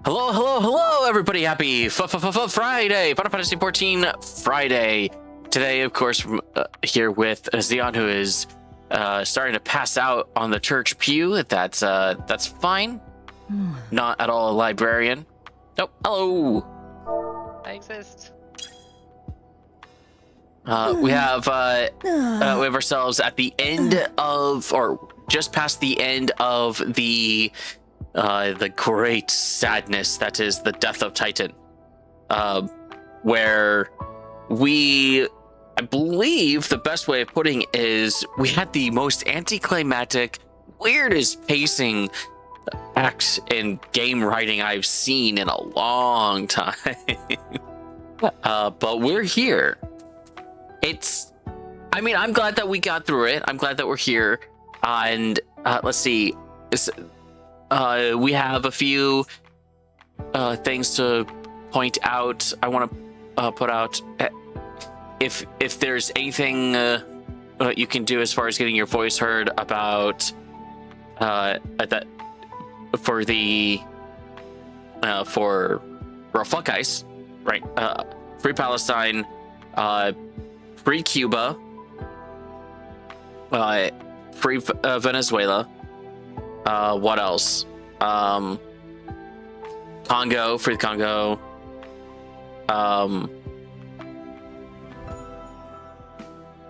Hello, hello, hello, everybody. Happy Friday, Final Fantasy 14 Friday. Today, of course, here with Xeon, who is starting to pass out on the church pew. That's fine. Not at all a librarian. Nope. Hello. I exist. We have ourselves at the end of, or just past the end of the great sadness that is the death of Titan, where I believe the best way of putting it is we had the most anticlimactic, weirdest pacing acts in game writing I've seen in a long time. But we're here. I'm glad that we got through it. I'm glad that we're here. And let's see. We have a few things to point out. I want to put out if there's anything you can do as far as getting your voice heard about that for the for Fuck Ice, right? Free Palestine, free Cuba, free Venezuela. What else? Congo, free Congo.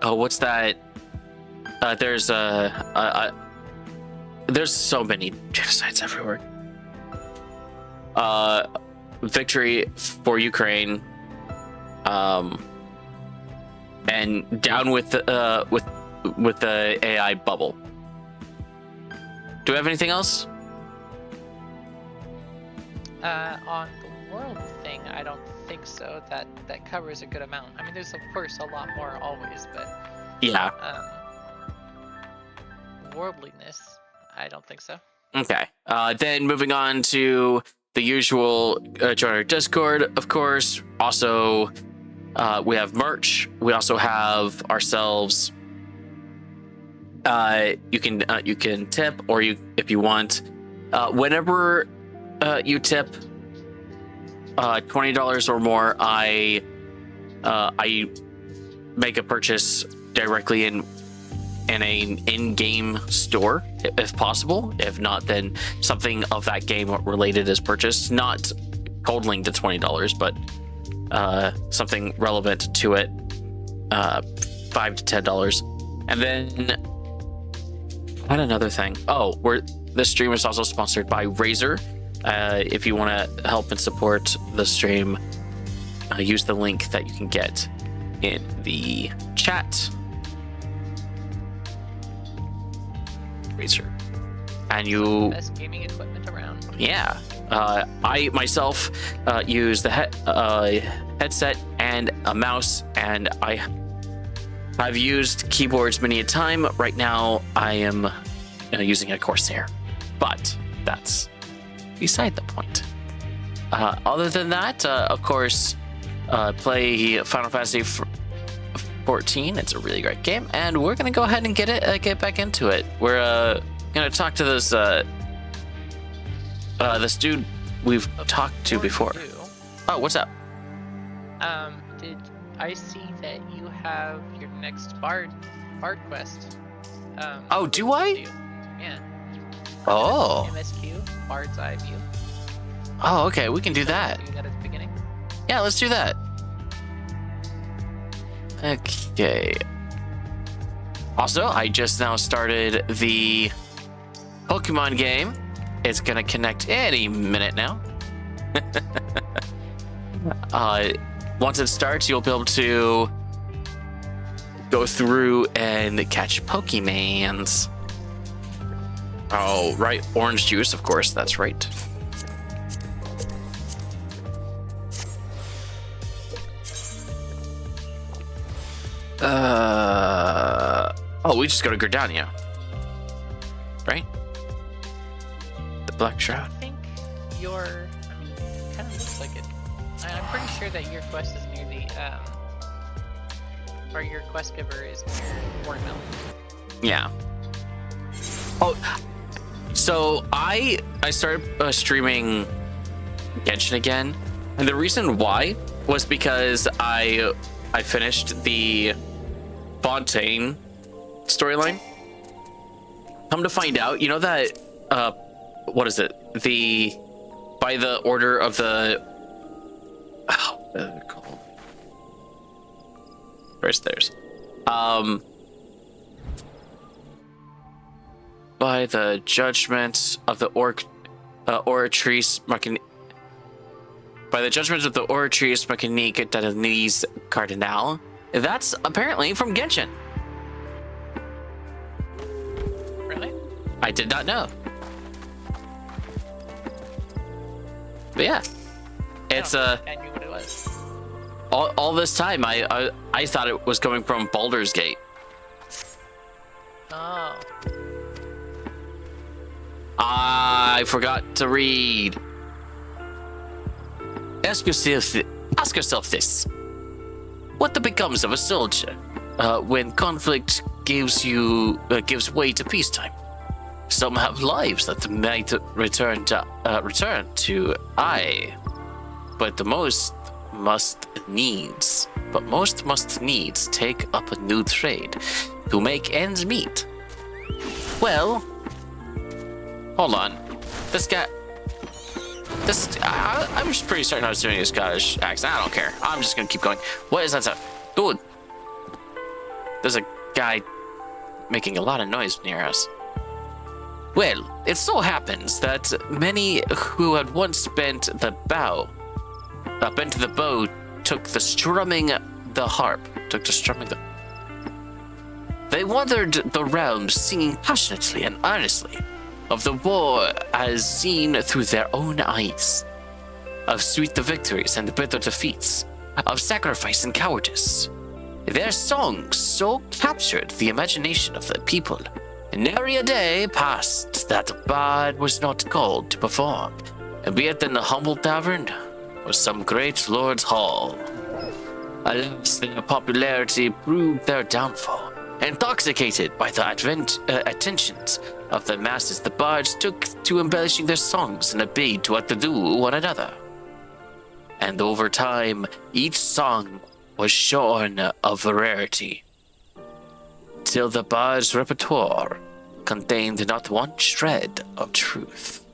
What's that? There's so many genocides everywhere. Victory for Ukraine. And down with the AI bubble. Do we have anything else? On the world thing, I don't think so. That covers a good amount. I mean, there's of course a lot more always, but yeah. Worldliness, I don't think so. Okay. Then moving on to the usual join our Discord, of course. Also, we have merch. We also have ourselves. You can tip, or if you want, whenever you tip $20 or more, I make a purchase directly in an in-game store if possible. If not, then something of that game related is purchased, not totaling to $20, but something relevant to it, $5 to $10. And then I had another thing. This stream is also sponsored by Razer. If you want to help and support the stream, use the link that you can get in the chat. Razer. And you... Best gaming equipment around. Yeah. I myself use the headset and a mouse, and I've used keyboards many a time. Right now, I am using a Corsair, but that's beside the point. Other than that, of course, play Final Fantasy 14. It's a really great game, and we're gonna go ahead and get back into it. We're gonna talk to this dude we've talked to before. Oh, what's up? Did I see that you have your next Bard quest? Do I? Yeah. Oh. MSQ, Bard's Eye View. Oh, okay, we can do that. Do that at the beginning. Yeah, let's do that. Okay. Also, I just now started the Pokemon game. It's gonna connect any minute now. Once it starts, you'll be able to go through and catch Pokemons. Oh, right. Orange juice, of course. That's right. We just go to Gridania. Right? The Black Shroud. I think it kind of looks like it. I'm pretty sure that your quest is near the, or your quest giver is near Watermelon. Yeah. Oh, so I started streaming Genshin again, and the reason why was because I finished the Fontaine storyline. Come to find out, you know that what is it? The by the order of the where's theirs? By the judgment of the Oratrice by the judgment of the Oratrice Mechanique Denise Cardinal. That's apparently from Genshin. Really? I did not know. But yeah, it's I knew what it was. all this time I thought it was coming from Baldur's Gate. Oh. I forgot to read. Ask yourself this: what becomes of a soldier when conflict gives way to peacetime? Some have lives that might return to I, but most must needs take up a new trade to make ends meet. Well, hold on. I'm just pretty certain I was doing a Scottish accent. I don't care. I'm just gonna keep going. What is that sound? Dude, there's a guy making a lot of noise near us. Well, it so happens that many who had once bent the bow took to strumming the harp. They wandered the realms singing passionately and earnestly of the war as seen through their own eyes, of sweet victories and bitter defeats, of sacrifice and cowardice. Their songs so captured the imagination of the people, nary a day passed that a bard was not called to perform, be it in the humble tavern or some great lord's hall. Alas, their popularity proved their downfall. Intoxicated by the attentions of the masses, the bards took to embellishing their songs in a bid to outdo one another. And over time, each song was shorn of rarity, till the bard's repertoire contained not one shred of truth.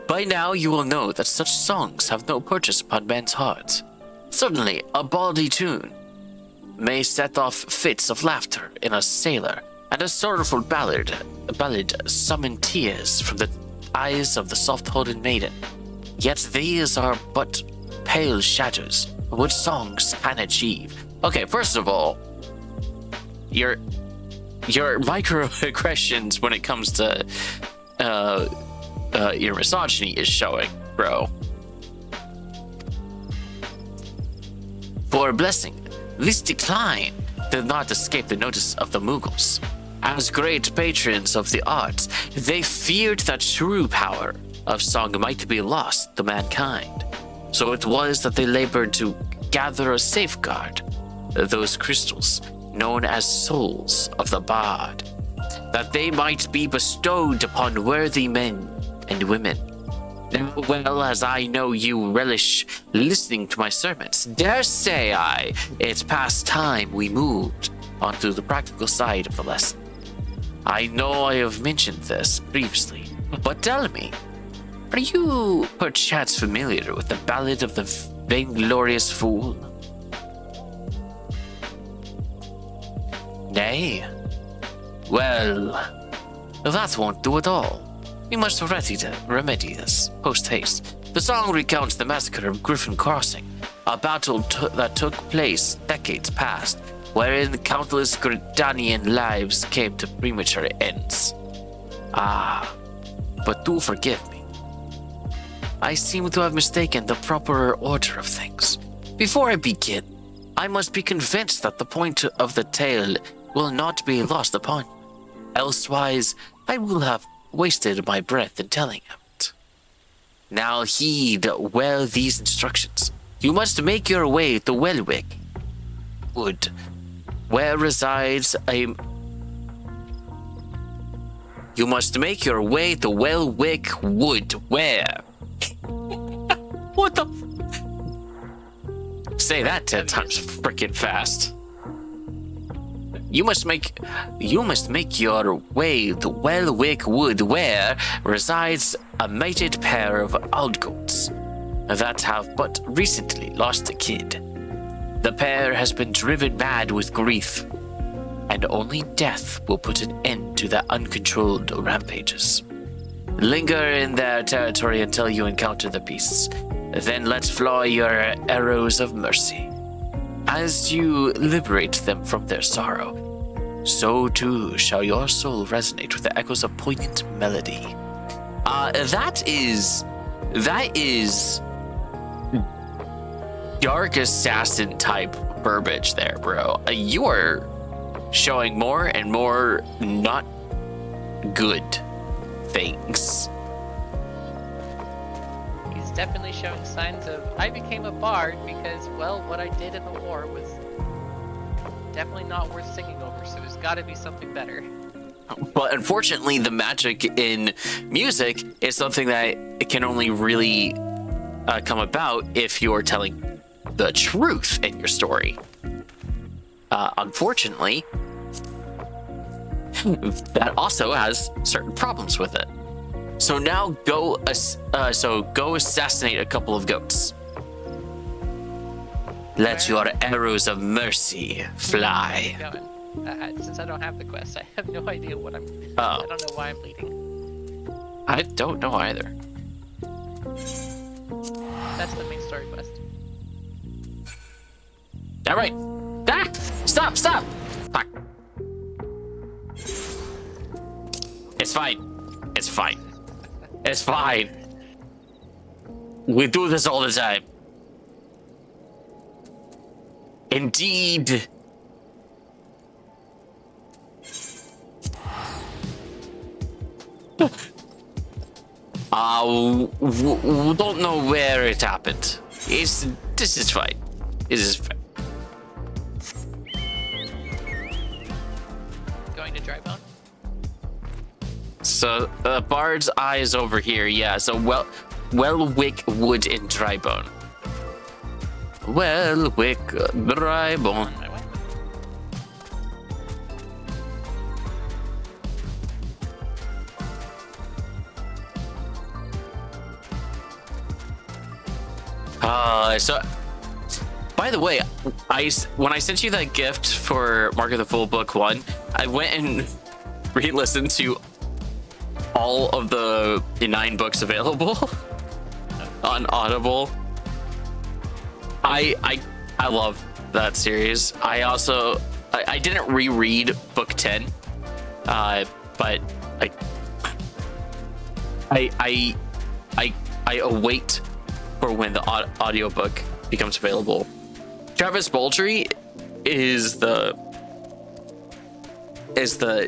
By now you will know that such songs have no purchase upon men's hearts. Certainly, a bawdy tune may set off fits of laughter in a sailor, and a sorrowful ballad summon tears from the eyes of the soft-hearted maiden. Yet these are but pale shadows of what songs can achieve. Okay, first of all, your microaggressions when it comes to your misogyny is showing, bro. For a blessing, this decline did not escape the notice of the Mughals. As great patrons of the arts, they feared that true power of song might be lost to mankind. So it was that they labored to gather a safeguard, those crystals known as souls of the bard, that they might be bestowed upon worthy men and women. Now, well, as I know you relish listening to my sermons, dare say it's past time we moved onto the practical side of the lesson. I know I have mentioned this previously, but tell me, are you perchance familiar with the Ballad of the Vainglorious Fool? Nay? Well, that won't do at all. We must remedy this post-haste. The song recounts the massacre of Griffin Crossing, a battle that took place decades past, wherein countless Gridanian lives came to premature ends. But do forgive me. I seem to have mistaken the proper order of things. Before I begin, I must be convinced that the point of the tale will not be lost upon you. Elsewise, I will have wasted my breath in telling it. Now heed well these instructions. You must make your way to Welwick Wood, where resides a... You must make your way to Welwick Wood, where What the? Say that 10 times freaking fast. You must make your way to Wellwick Wood, where resides a mated pair of Aldgoats that have but recently lost a kid. The pair has been driven mad with grief, and only death will put an end to their uncontrolled rampages. Linger in their territory until you encounter the beasts, then let fly your arrows of mercy. As you liberate them from their sorrow, so too shall your soul resonate with the echoes of poignant melody. That is dark assassin type verbiage there, bro. You are showing more and more not good things. He's definitely showing signs of, I became a bard because, well, what I did in the war was definitely not worth singing over, so there's got to be something better. But unfortunately, the magic in music is something that it can only really come about if you're telling the truth in your story. Unfortunately, that also has certain problems with it. So now go assassinate a couple of goats. Let your arrows of mercy fly. Where are you going? Since I don't have the quest, I have no idea what I'm. Oh. I don't know why I'm leading. I don't know either. That's the main story quest. All right. Ah! Stop! Stop! Fuck. It's fine. It's fine. It's fine. We do this all the time. Indeed. Don't know where it happened. This is fine. This is fine. Going to Drybone? So Bard's Eye is over here. Yeah. So Wellwick Wood in Drybone. Wellwick Drybone. On my way. So, by the way, when I sent you that gift for Mark of the Fool Book 1, I went and re-listened to all of the 9 books available on Audible. I love that series. I didn't reread book 10, but I await for when the audiobook becomes available. Travis Baldry is the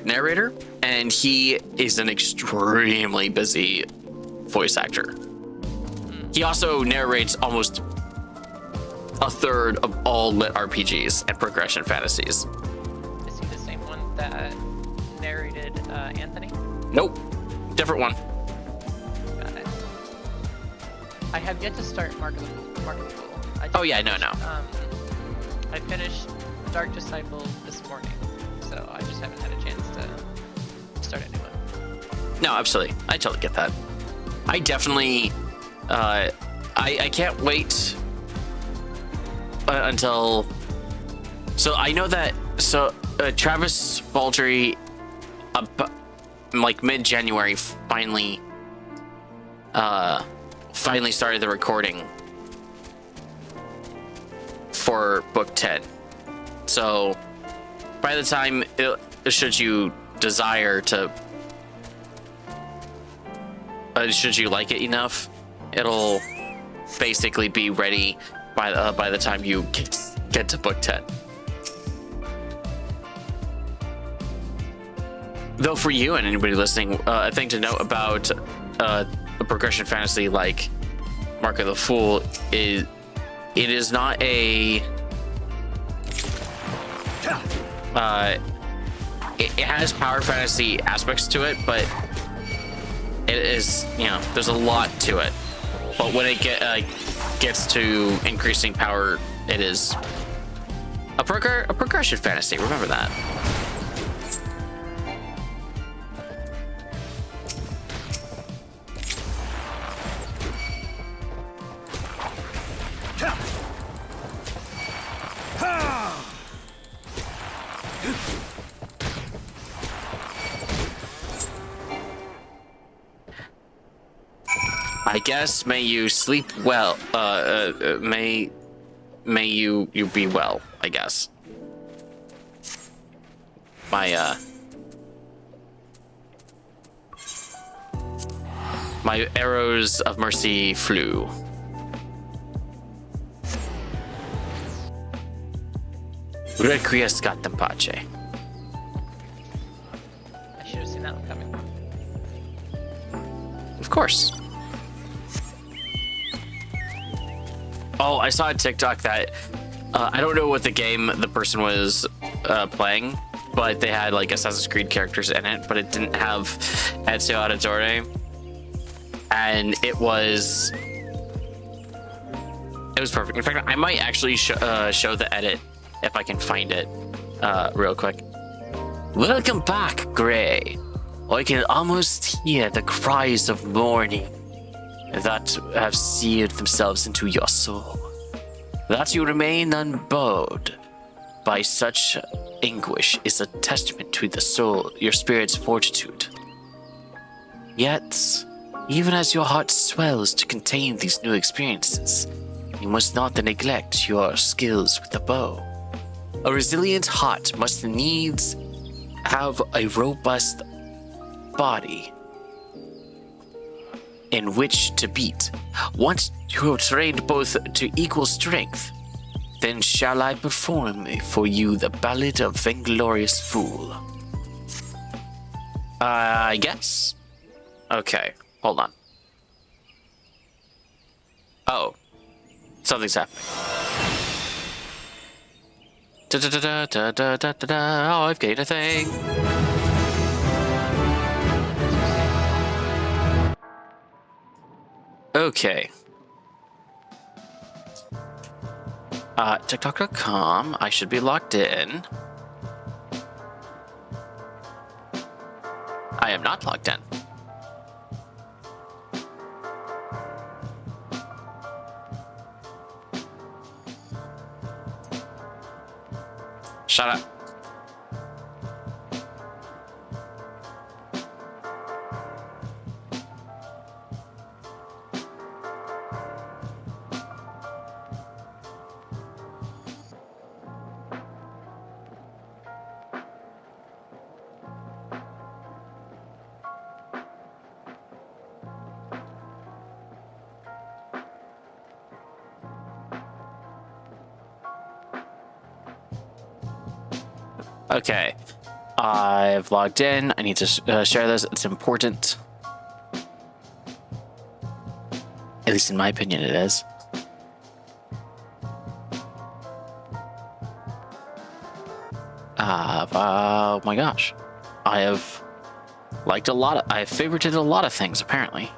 narrator, and he is an extremely busy voice actor. He also narrates almost a third of all lit RPGs and progression fantasies. Is he the same one that narrated Anthony? Nope, different one. Got it. I have yet to start Mark of the Fool. Oh yeah, no. I finished Dark Disciple this morning, so I just haven't had a chance to start a new one. No, absolutely. I totally get that. I definitely, I can't wait until. So I know that. So Travis Baldry, like mid-January, finally started the recording for book 10. So by the time should you desire to should you like it enough, it'll basically be ready by the time you get to book 10. Though for you and anybody listening, a thing to note about a progression fantasy like Mark of the Fool is it is not a it has power fantasy aspects to it, but it is, there's a lot to it. But when it gets to increasing power, it is a progression fantasy. Remember that. I guess may you sleep well. May you be well. I guess. My arrows of mercy flew. Requiescat in pace. I should have seen that one coming. Of course. Oh, I saw a TikTok that I don't know what the game the person was playing, but they had like Assassin's Creed characters in it, but it didn't have Ezio Auditore, and it was perfect. In fact, I might actually show the edit if I can find it real quick. Welcome back, Gray. I can almost hear the cries of mourning that have seared themselves into your soul. That you remain unbowed by such anguish is a testament to the soul, your spirit's fortitude. Yet, even as your heart swells to contain these new experiences, you must not neglect your skills with the bow. A resilient heart must needs have a robust body in which to beat. Once you have trained both to equal strength, then shall I perform for you the ballad of Vainglorious Fool. I guess? Okay, hold on. Oh, something's happening. Oh, I've gained a thing. Okay. TikTok.com. I should be logged in. I am not logged in. Shut up. Okay, I've logged in. I need to share this. It's important. At least in my opinion, it is. Oh my gosh. I have liked a lot of, I have favorited a lot of things, apparently.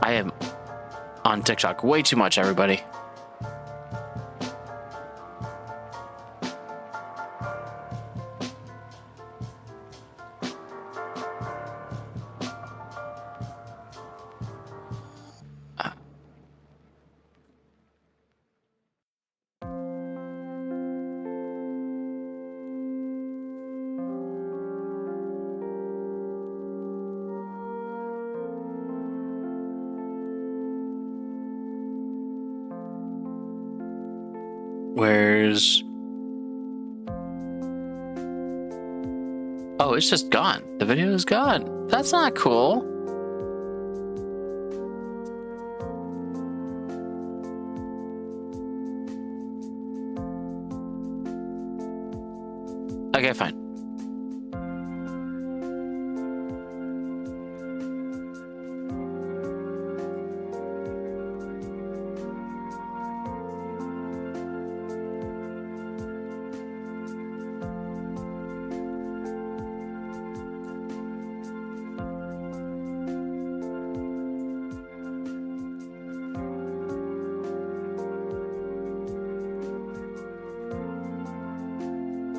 I am on TikTok way too much, everybody. Where's... Oh, it's just gone. The video is gone. That's not cool. Okay, fine.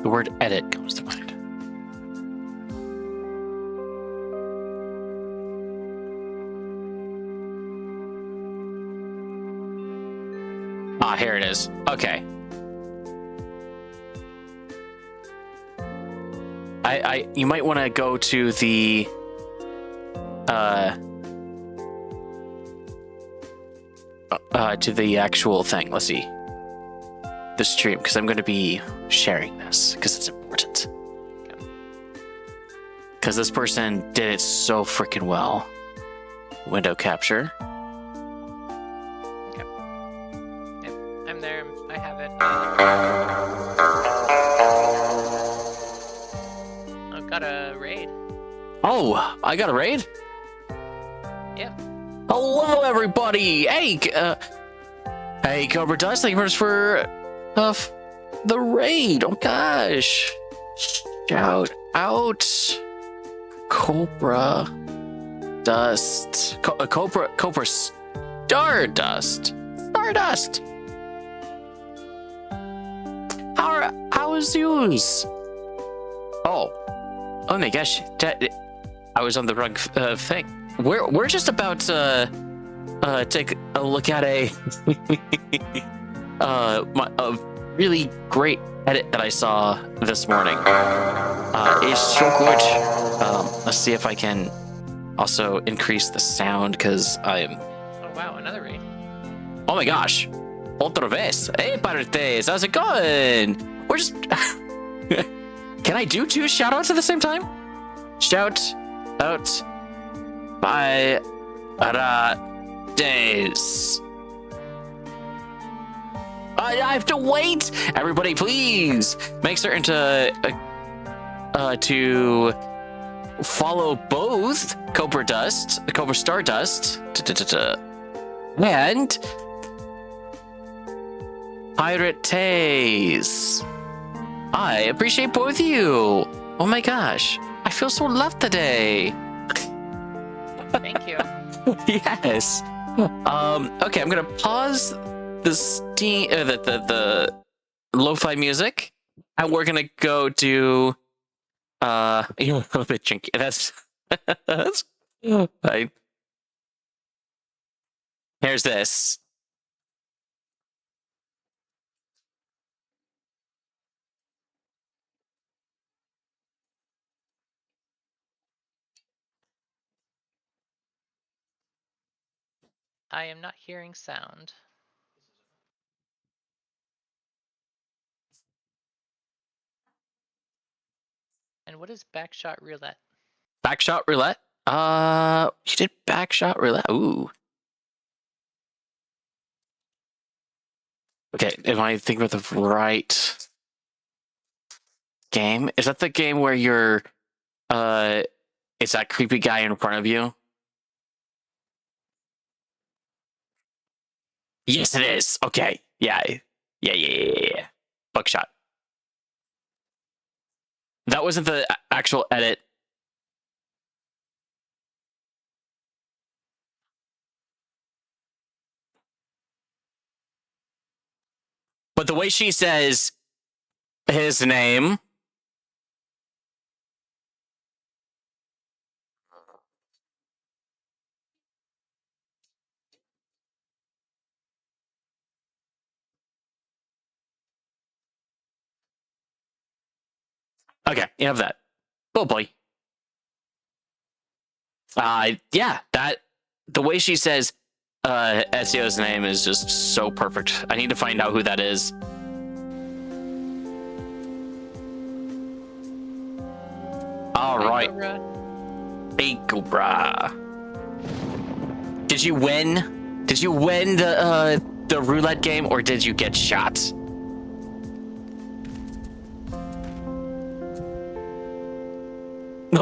the word edit comes to mind. Ah, here it is. Okay. You might want to go to the to the actual thing. Let's see. The stream, because I'm going to be sharing this because it's important. Because this person did it so freaking well. Window capture. Okay. Yep, I'm there. I have it. I've got a raid. Oh, I got a raid? Yep. Hello, everybody. Hey, hey, Cobra Dust. Thank you very much for the raid. Oh gosh. Shout out Cobra Dust. Cobra Stardust. Stardust. How is yours? Oh my gosh. I was on the wrong thing. We're just about to take a look at a a really great edit that I saw this morning. It's so good. Let's see if I can also increase the sound because I'm. Oh wow, another raid. Oh my gosh. Otra vez. Hey, Pirates, how's it going? We're just. Can I do 2 shout outs at the same time? Shout out by days. I have to wait. Everybody, please make certain to follow both Cobra Stardust, and Pirate Taze. I appreciate both of you. Oh my gosh, I feel so loved today. Thank you. Yes. Okay, I'm gonna pause the lo-fi music, and we're gonna go do you're a little bit jinky. That's right. Here's this. I am not hearing sound. And what is backshot roulette? Backshot roulette? You did backshot roulette? Ooh. Okay, am I thinking about the right game? Is that the game where you're, it's that creepy guy in front of you? Yes, it is. Okay. Yeah. Buckshot. That wasn't the actual edit. But the way she says his name. Okay, you have that. Oh boy. Yeah, that the way she says Ezio's name is just so perfect. I need to find out who that is. All right. Hey, Cobra. Did you win? Did you win the roulette game, or did you get shot?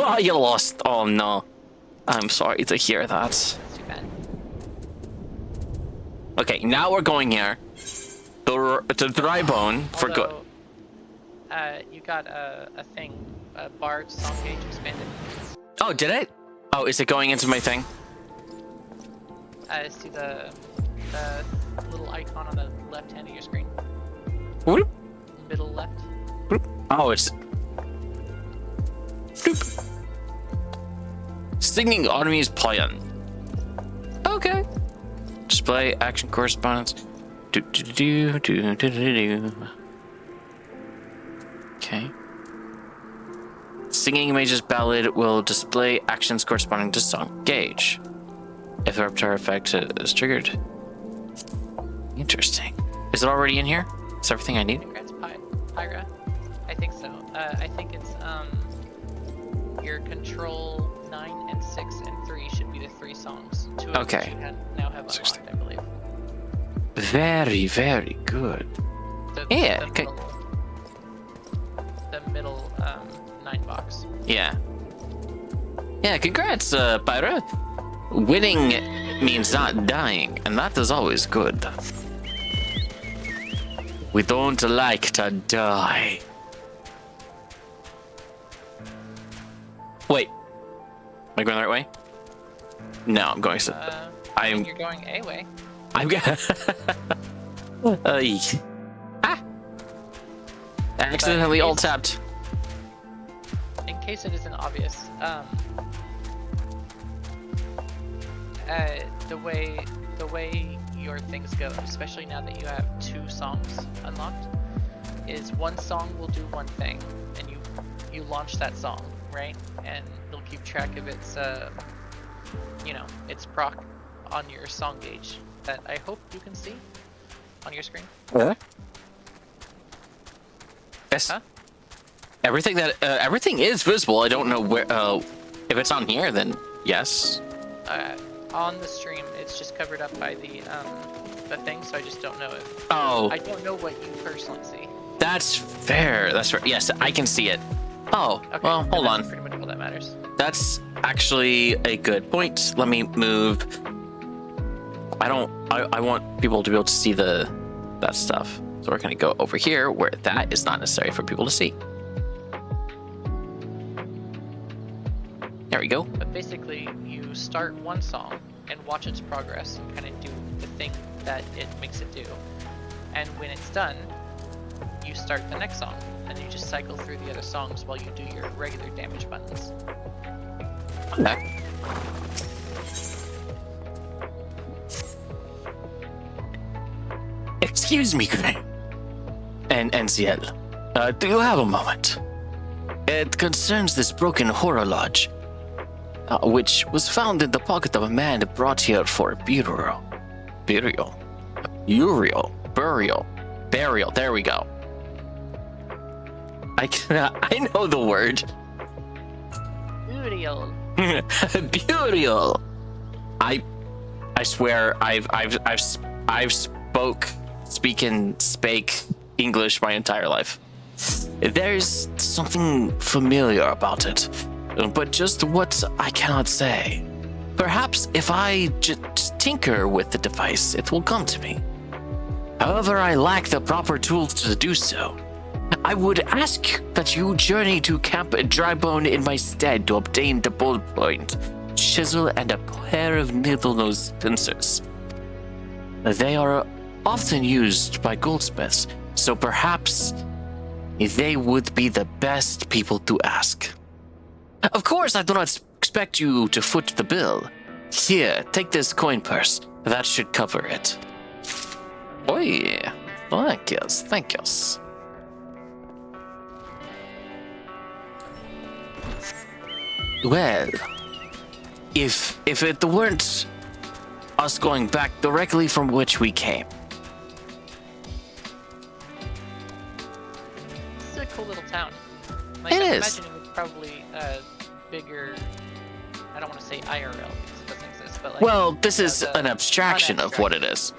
Oh, you lost. Oh no. I'm sorry to hear that. That's too bad. Okay, now we're going here. The dry bone for good. You got a thing. A Bard's song gauge expanded. Oh, did it? Oh, is it going into my thing? See the little icon on the left hand of your screen. Whoop. Middle left. Whoop. Oh, it's... Doop. Singing enemies plan. Okay. Display action correspondence. Do do do do do do do. Okay. Singing images ballad will display actions corresponding to song gauge. If the Reptar effect is triggered. Interesting. Is it already in here? Is everything I need? Congrats, Pyra. I think so. I think it's your control 9 and 6 and 3 should be the 3 songs. 2 of which you now have unlocked, I believe. Very, very good. Yeah. Okay. The middle 9 box. Yeah. Yeah. Congrats, Pyra. Winning means not dying, and that is always good. We don't like to die. Wait. Am I going the right way? No, I'm going. You're going A way. I'm gonna. Ah! Accidentally alt tapped. In case it isn't obvious, the way your things go, especially now that you have 2 songs unlocked, is one song will do one thing, and you launch that song, right? And you'll keep track of its its proc on your song gauge that I hope you can see on your screen. Yes. Huh? Everything is visible. I don't know where. If it's on here, then yes. On the stream, it's just covered up by the thing, so I just don't know if. Oh. I don't know what you personally see. That's fair. That's fair. Yes, I can see it. Oh. Okay, well, hold on. Pretty much all that matters. That's actually a good point. Let me move. I want people to be able to see that stuff. So we're gonna go over here where that is not necessary for people to see. There we go. But basically, you start one song and watch its progress and kind of do the thing that it makes it do. And when it's done, you start the next song, and you just cycle through the other songs while you do your regular damage buttons. Okay. Excuse me, Gray. And NCL, do you have a moment? It concerns this broken horror lodge, which was found in the pocket of a man brought here for burial. There we go. I know the word. Burial. Burial. I swear I've spake English my entire life. There's something familiar about it, but just what I cannot say. Perhaps if I just tinker with the device, it will come to me. However, I lack the proper tools to do so. I would ask that you journey to Camp Drybone in my stead to obtain the ballpoint, chisel, and a pair of needle-nose pincers. They are often used by goldsmiths, so perhaps they would be the best people to ask. Of course, I do not expect you to foot the bill. Here, take this coin purse. That should cover it. Oh yeah. Thank you. Well, if it weren't us going back directly from which we came. It's a cool little town. Like, It I'm is. imagining it's probably bigger. I don't want to say IRL because it doesn't exist, but like. Well, this is the an abstraction of what it is.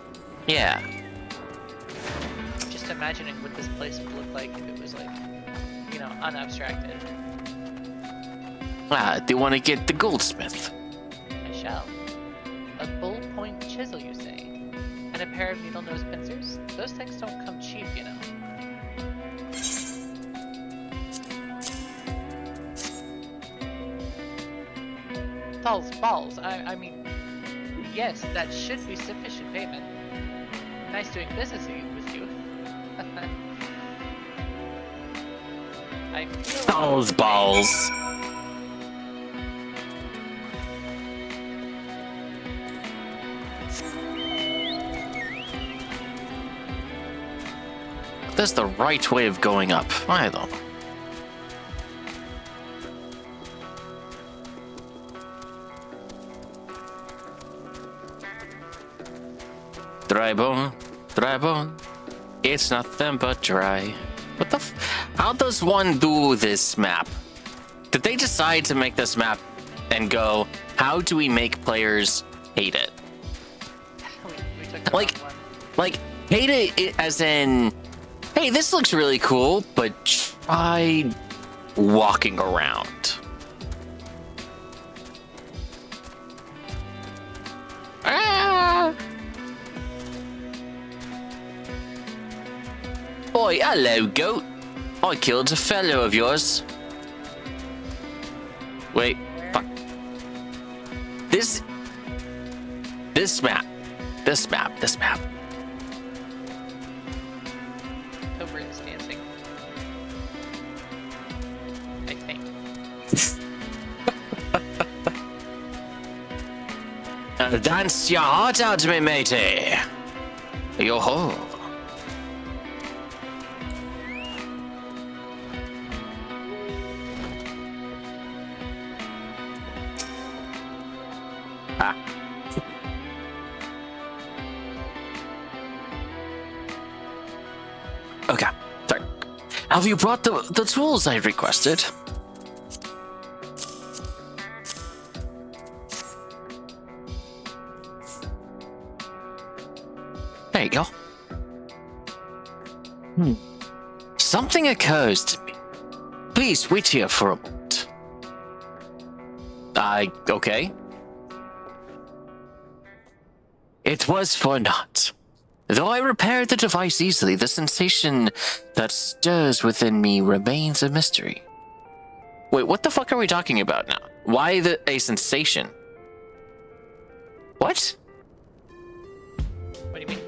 Yeah. I'm just imagining what this place would look like if it was like, unabstracted. Do you want to get the goldsmith? I shall. A ballpoint chisel, you say? And a pair of needle-nose pincers? Those things don't come cheap, you know. Balls. I mean, yes, that should be sufficient payment. Nice doing business with you. I feel Balls, balls. That's the right way of going up. I don't know. Dry bone, dry bone. It's nothing but dry. What the how does one do this map? Did they decide to make this map and go, how do we make players hate it? we took the Like, wrong one. like, hate it as in, hey, this looks really cool, but try walking around. Ah! Oi, hello, goat. I killed a fellow of yours. Wait, fuck. This map. Coburn's dancing. I think. Dance your heart out, me matey. Yo ho. Ah. Okay, sorry. Have you brought the tools I requested? There you go. Something occurs to me. Please wait here for a moment. Okay. It was for naught. Though I repaired the device easily, the sensation that stirs within me remains a mystery. Wait, what the fuck are we talking about now? Why a sensation? What? What do you mean?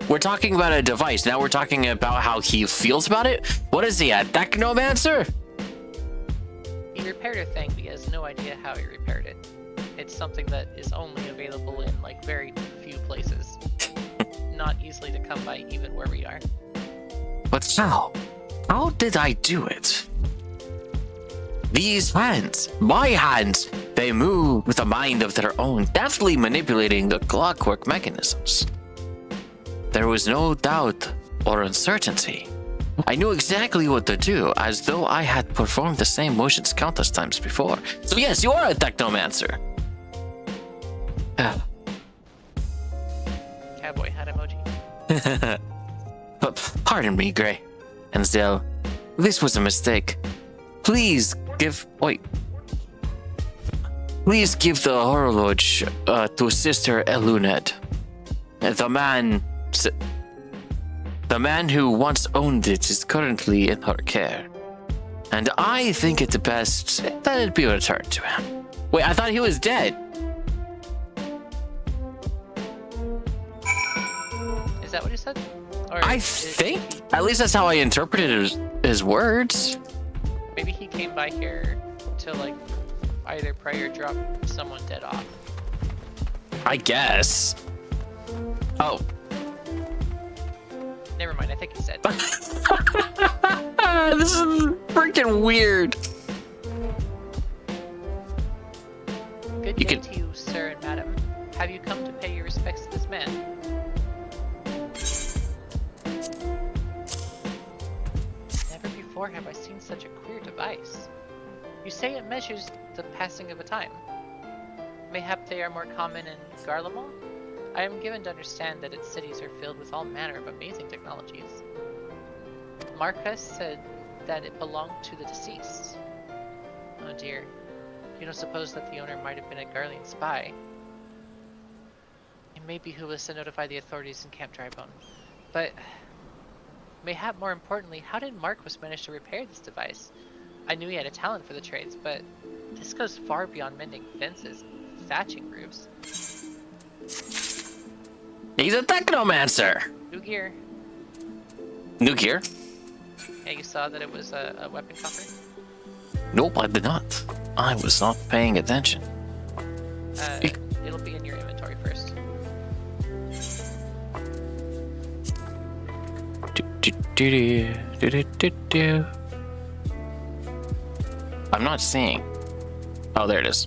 We're talking about a device. Now we're talking about how he feels about it? What is he, a technomancer? He repaired a thing, but he has no idea how he repaired it. It's something that is only available in, like, very few places. Not easily to come by even where we are. But how? How did I do it? These hands, my hands, they move with a mind of their own, deftly manipulating the clockwork mechanisms. There was no doubt or uncertainty. I knew exactly what to do, as though I had performed the same motions countless times before. So yes, you are a technomancer. Cowboy hat emoji. Pardon me, Gray. And Zell, this was a mistake. Please give the horologe to Sister Eluned. The man who once owned it is currently in her care. And I think it best that it be returned to him. Wait, I thought he was dead. Is that what he said? Or I think. At least that's how I interpreted his words. maybe he came by here to, like, either pray or drop someone dead off. I guess. Oh. Never mind, I think he said. This is freaking weird. Good You day can- to you, sir and madam. Have you come to pay your respects to this man? Never before have I seen such a queer device. You say it measures the passing of a time. Mayhap they are more common in Garlemald? I am given to understand that its cities are filled with all manner of amazing technologies. Marcus said that it belonged to the deceased. Oh dear. You don't suppose that the owner might have been a Garlean spy? It may behoove us to notify the authorities in Camp Drybone. But, mayhap more importantly, how did Marcus manage to repair this device? I knew he had a talent for the trades, but this goes far beyond mending fences and thatching roofs. He's a technomancer. New gear. New gear. Yeah, you saw that it was a weapon coffer? Nope, I did not. I was not paying attention. It'll be in your inventory first. I'm not seeing. Oh, there it is.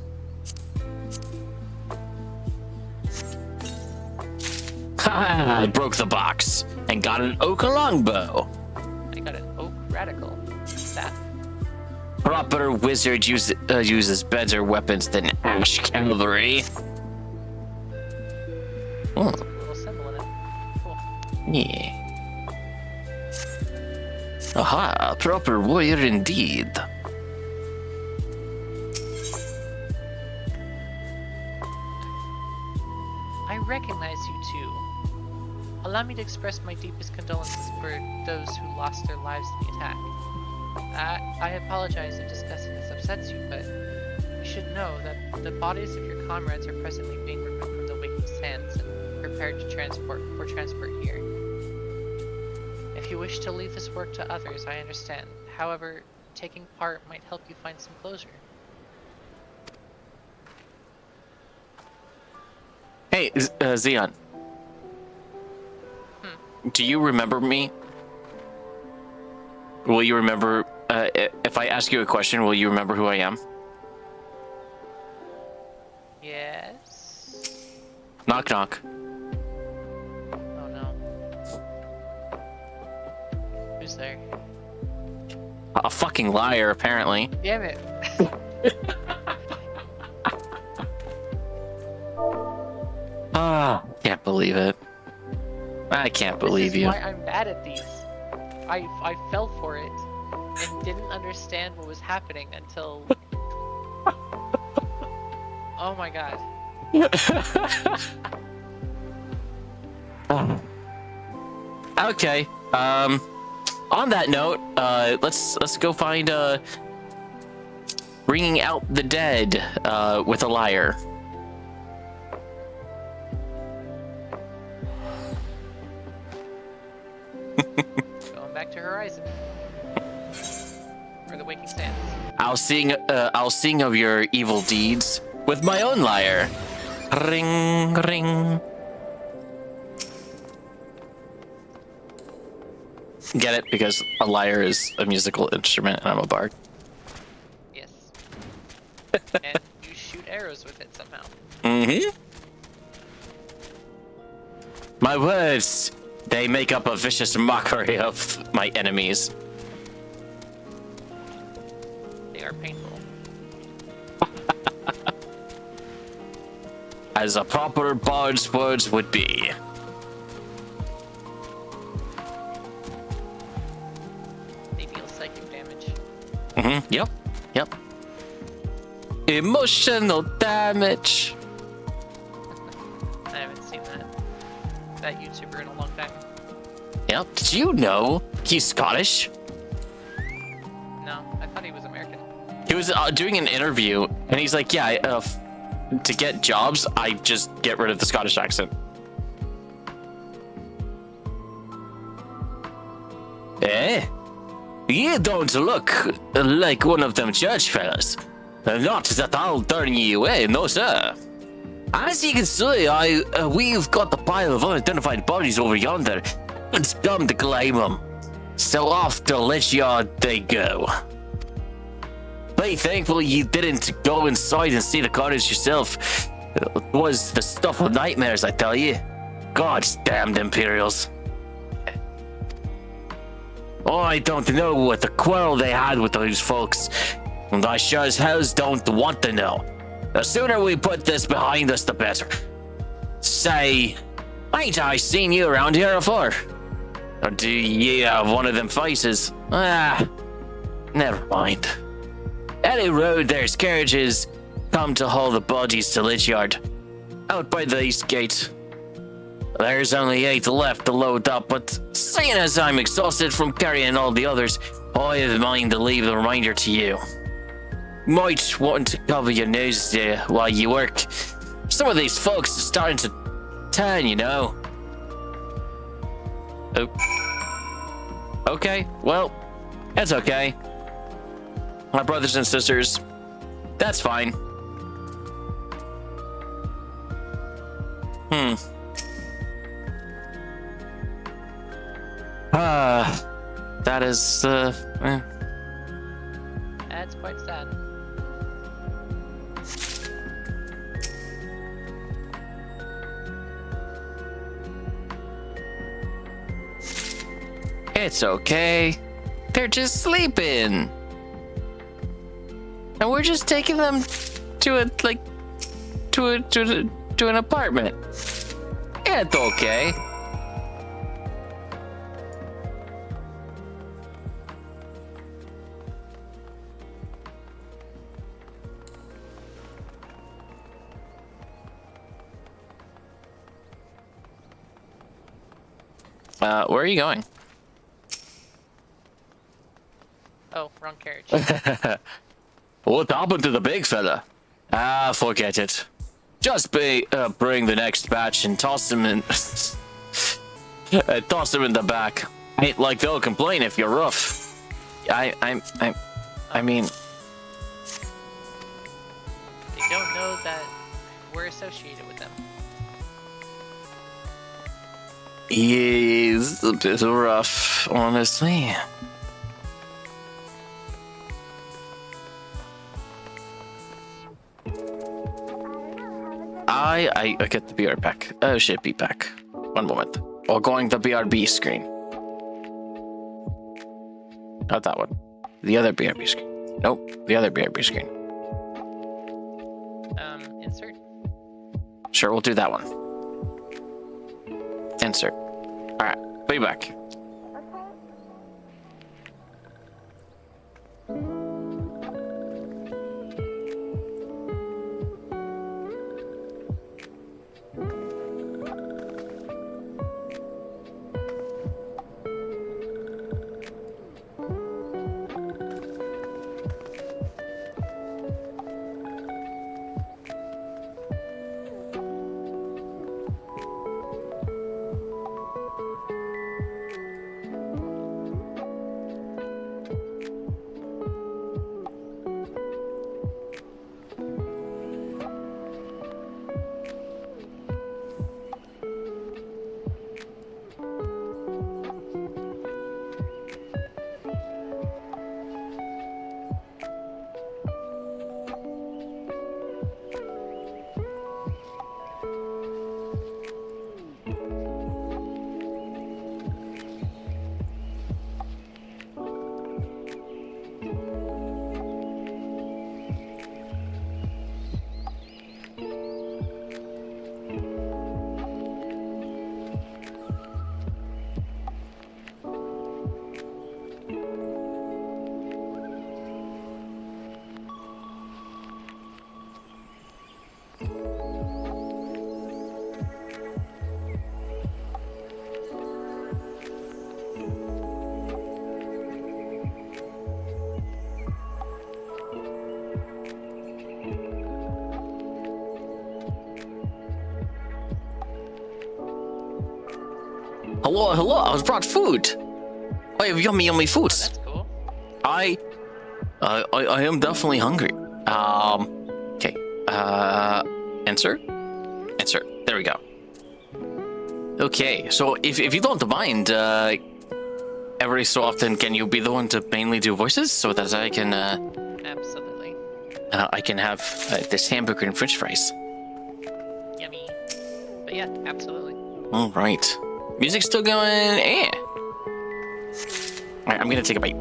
Ha! I broke the box and got an oak longbow. I got an oak radical staff. Proper wizard uses better weapons than ash cavalry. Oh, There's a little symbol in it. Cool. yeah. Aha, proper warrior indeed. I recognize you two. Allow me to express my deepest condolences for those who lost their lives in the attack. I apologize if discussing this upsets you, but you should know that the bodies of your comrades are presently being removed from the waking sands and prepared to transport here. If you wish to leave this work to others, I understand. However, taking part might help you find some closure. Hey, Xeon. Do you remember me? Will you remember, if I ask you a question, will you remember who I am? Yes? Knock knock. Oh no. Who's there? A fucking liar, apparently. Damn it. Ah, can't believe it. I can't believe This is you. why I'm bad at these. I fell for it and didn't understand what was happening until. Oh my god. Okay. On that note, let's go find bringing out the dead with a liar. Going back to Horizon. Or the Waking Sands. I'll sing of your evil deeds with my own lyre. Ring ring. Get it? Because a lyre is a musical instrument and I'm a bard. Yes. And you shoot arrows with it somehow. Mm-hmm. My words, they make up a vicious mockery of my enemies. They are painful. As a proper bard's words would be. They deal psychic damage. Mm-hmm. Yep. Yep. Emotional damage. I haven't seen that YouTuber in a long time. Yep. Did you know he's Scottish? No, I thought he was American. He was doing an interview, and he's like, "Yeah, to get jobs, I just get rid of the Scottish accent." Eh? You don't look like one of them church fellas. Not that I'll turn you away, no sir. As you can see, we've got the pile of unidentified bodies over yonder. It's dumb to claim them. So off to Lichyard they go. Be thankful you didn't go inside and see the cottage yourself. It was the stuff of nightmares, I tell you. God's damned Imperials. Oh, I don't know what the quarrel they had with those folks, and I sure as hell don't want to know. The sooner we put this behind us, the better. Say, ain't I seen you around here before? Or do you have one of them faces? Ah, never mind. Any road there's carriages come to haul the bodies to Lichyard. Out by the east gate. There's only 8 left to load up, but seeing as I'm exhausted from carrying all the others, I have in mind to leave the remainder to you. Might want to cover your nose there while you work. Some of these folks are starting to turn, you know. Oh. Okay, well, It's okay. My brothers and sisters, that's fine. That is, That's quite sad. it's okay. They're just sleeping. And we're just taking them to a, like, to an apartment. It's okay. Where are you going? Oh, wrong carriage. What happened to the big fella? Forget it. Just bring the next batch and toss them in. Toss them in the back. Ain't like they'll complain if you're rough. I mean. They don't know that we're associated with them. He's a bit rough, honestly. I get the BR pack. Oh shit, B pack. One moment. Or going the BRB screen. Not that one. The other BRB screen. Nope, the other BRB screen. Insert. Sure, we'll do that one. Insert. Alright, be back. Hello, hello, I was brought food. I have yummy, yummy foods. That's cool. I am definitely hungry. Okay. Insert? Insert. There we go. Okay, so if you don't mind, every so often, can you be the one to mainly do voices so that I can, Absolutely. I can have this hamburger and french fries? Yummy. But yeah, absolutely. All right. Music's still going, eh. All right, I'm gonna take a bite.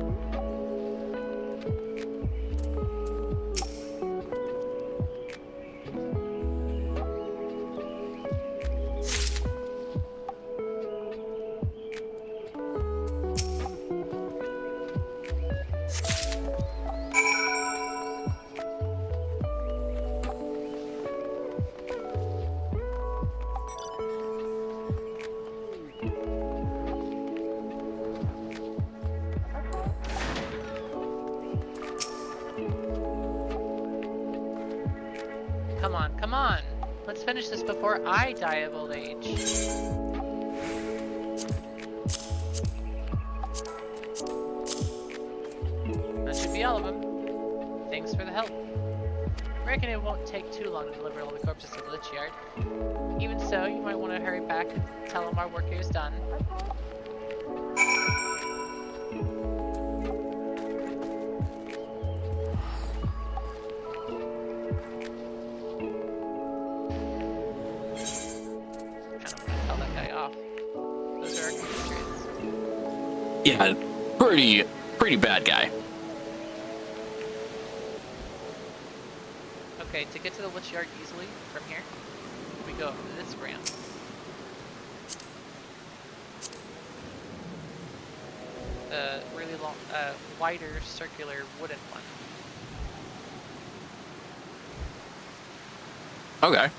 Come on, come on. Let's finish this before I die of old age. help. I reckon it won't take too long to deliver all the corpses to the Lich Yard. Even so, you might want to hurry back and tell them our work here is done. Kind of want to tell that guy off. Those are our compatriots. Yeah, pretty bad guy. Okay, to get to the Lich Yard easily from here, we go up this ramp. The really long, wider circular wooden one. Okay.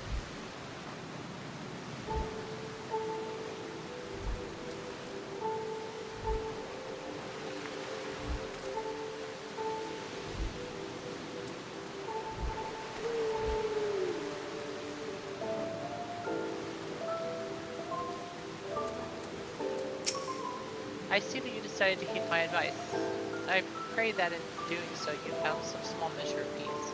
I see that you decided to heed my advice. I pray that in doing so you found some small measure of peace.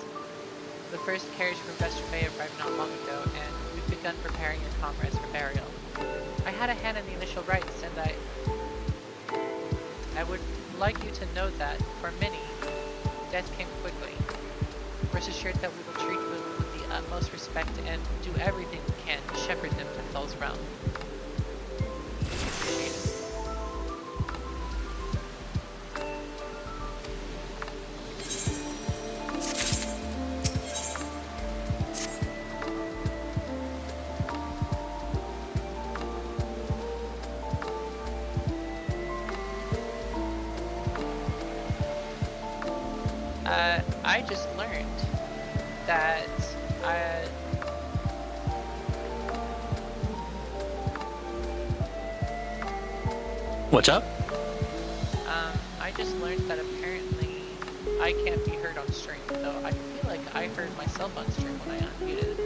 The first carriage from Vester Bay arrived not long ago, and we've begun preparing your comrades for burial. I had a hand in the initial rites, and I would like you to know that, for many, death came quickly. Rest assured that we will treat you with the utmost respect and do everything we can to shepherd them to Thel's realm. Appreciate it. I just learned that What's up? I just learned that apparently I can't be heard on stream, though I feel like I heard myself on stream when I unmuted.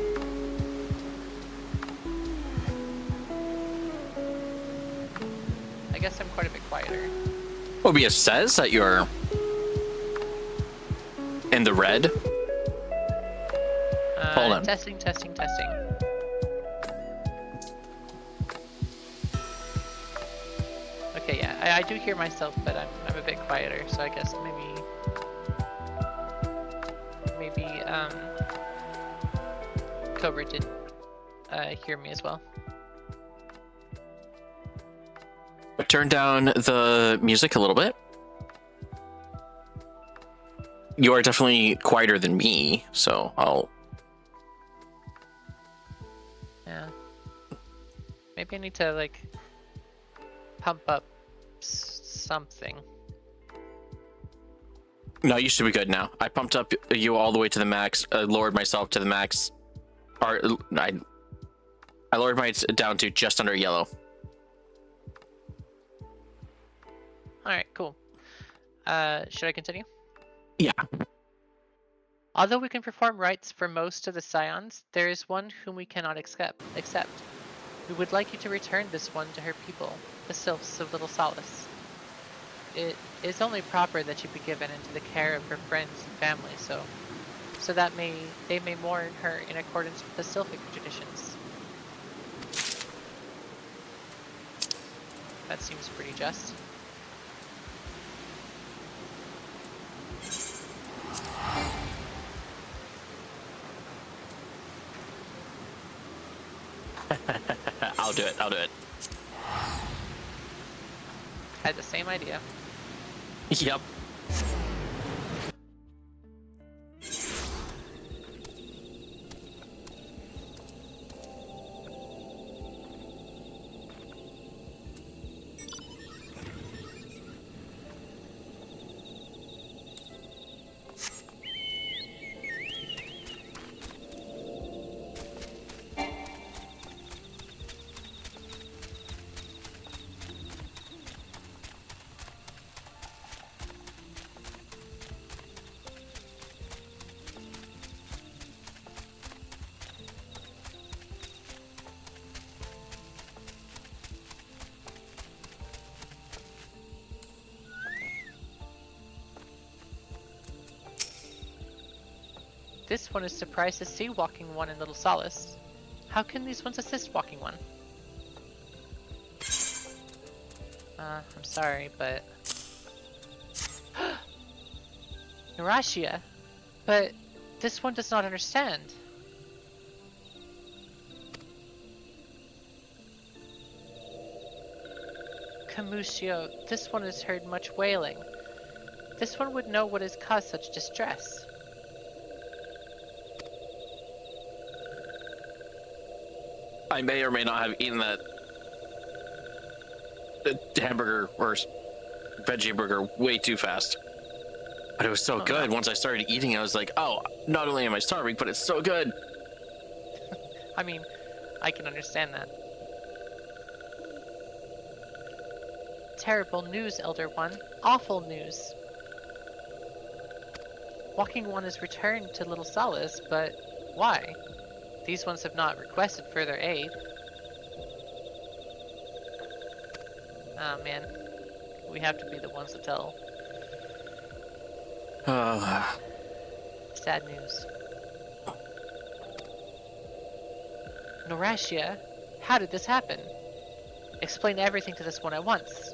I guess I'm quite a bit quieter. OBS says that you're in the red. Hold on. Testing. Okay, yeah, I do hear myself, but I'm a bit quieter, so I guess maybe Cobra did hear me as well. Turn down the music a little bit. You are definitely quieter than me, so I'll... Yeah. Maybe I need to, like, pump up something. No, you should be good now. I pumped up you all the way to the max, lowered myself to the max. Or, I lowered mine down to just under yellow. Alright, cool. Should I continue? Yeah. Although we can perform rites for most of the Scions, there is one whom we cannot accept. We would like you to return this one to her people, the Sylphs of Little Solace. It is only proper that she be given into the care of her friends and family, so that they may mourn her in accordance with the Sylphic traditions. That seems pretty just. I'll do it. Had the same idea. Yep. This one is surprised to see Walking One and Little Solace. How can these ones assist Walking One? I'm sorry, but... Narashia! But this one does not understand. Kamushio, this one has heard much wailing. This one would know what has caused such distress. I may or may not have eaten that hamburger or veggie burger way too fast. But it was so good. Once I started eating, I was like, oh, not only am I starving, but it's so good. I mean, I can understand that. Terrible news, Elder One. Awful news. Walking One has returned to Little Solace, but why? These ones have not requested further aid. Ah, man. We have to be the ones to tell. Sad news. Norashia, how did this happen? Explain everything to this one at once.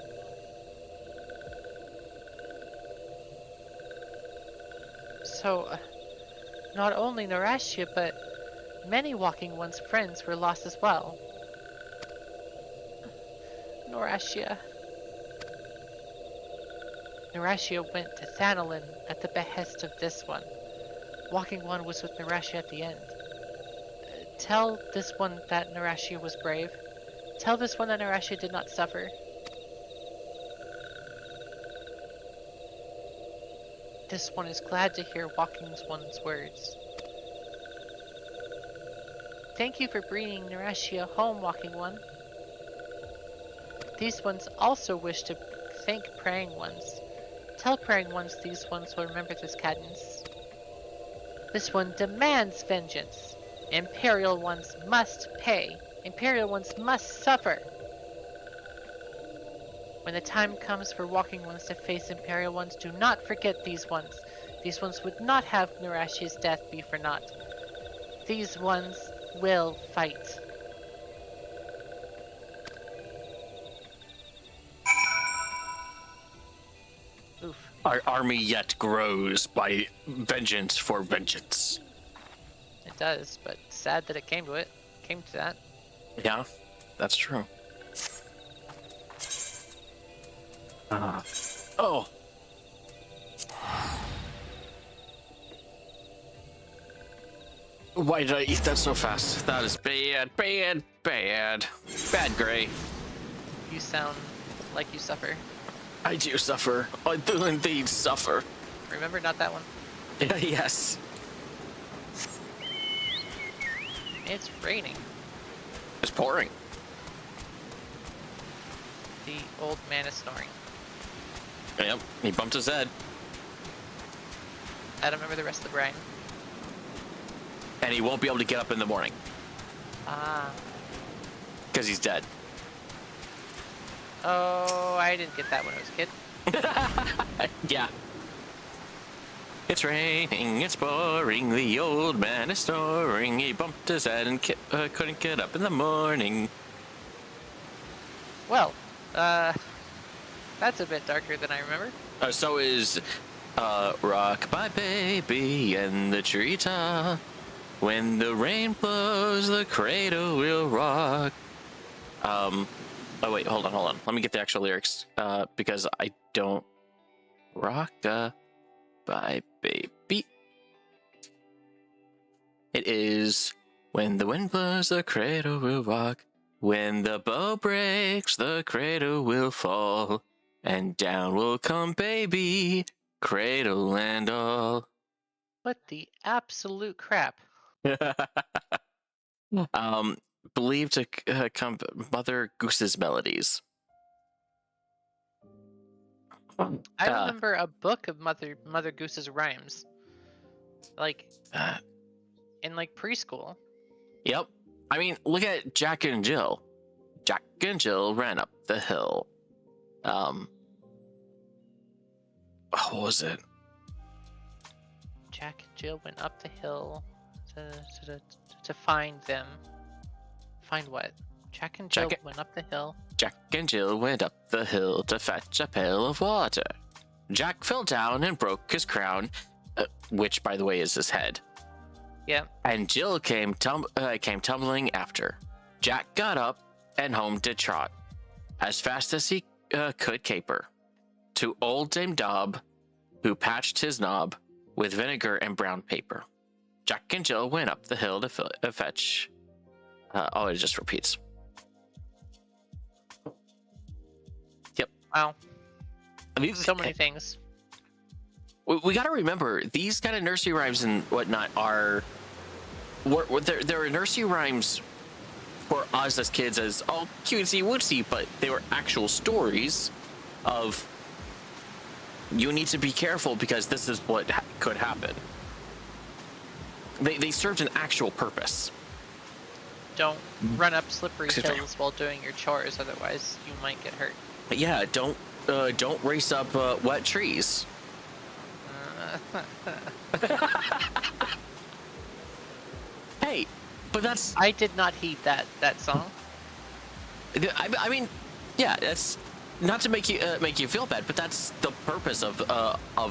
So, not only Norashia, but many Walking One's friends were lost as well. Norashia. Norashia went to Thanolin at the behest of this one. Walking One was with Norashia at the end. Tell this one that Norashia was brave. Tell this one that Norashia did not suffer. This one is glad to hear Walking One's words. Thank you for bringing Norashia home, Walking One. These ones also wish to thank Praying Ones. Tell Praying Ones these ones will remember this cadence. This one demands vengeance. Imperial Ones must pay. Imperial Ones must suffer. When the time comes for Walking Ones to face Imperial Ones, do not forget these ones. These ones would not have Norashia's death be for naught. These ones will fight. Oof. Our army yet grows by vengeance for vengeance. It does, but sad that it came to it. Came to that. Yeah, that's true. Oh. Why did I eat that so fast? That is bad, bad, bad. Bad, Gray. You sound like you suffer. I do suffer. I do indeed suffer. Remember, not that one. Yes. It's raining. It's pouring. The old man is snoring. Yep, he bumped his head. I don't remember the rest of the brine. And he won't be able to get up in the morning. Ah. Because he's dead. Oh, I didn't get that when I was a kid. Yeah. It's raining, it's pouring, the old man is snoring. He bumped his head and couldn't get up in the morning. Well, that's a bit darker than I remember. So is Rock My Baby and the treetop. When the rain blows, the cradle will rock. Oh wait, hold on. Let me get the actual lyrics, because I don't rock my baby. It is when the wind blows, the cradle will rock. When the bow breaks, the cradle will fall, and down will come baby, cradle and all. What the absolute crap? Believed to come Mother Goose's melodies. I remember a book of Mother Goose's rhymes, like in like preschool. Yep. I mean, look at Jack and Jill. Jack and Jill ran up the hill. What was it? Jack and Jill went up the hill to find them. Find what? Jack and Jill went up the hill. Jack and Jill went up the hill to fetch a pail of water. Jack fell down and broke his crown, which, by the way, is his head. Yeah. And Jill came tumbling after. Jack got up and home did trot, as fast as he could caper, to old Dame Dob, who patched his knob with vinegar and brown paper. Jack and Jill went up the hill to fetch. It just repeats. Yep. Wow. So many things. We got to remember, these kind of nursery rhymes and whatnot are nursery rhymes for us as kids as all cutesy wootsy, but they were actual stories of you need to be careful because this is what could happen. They served an actual purpose. Don't run up slippery hills while doing your chores, otherwise you might get hurt. Yeah, don't race up wet trees. Hey, but that's... I did not heed that song. I mean, yeah, that's not to make you feel bad, but that's the purpose of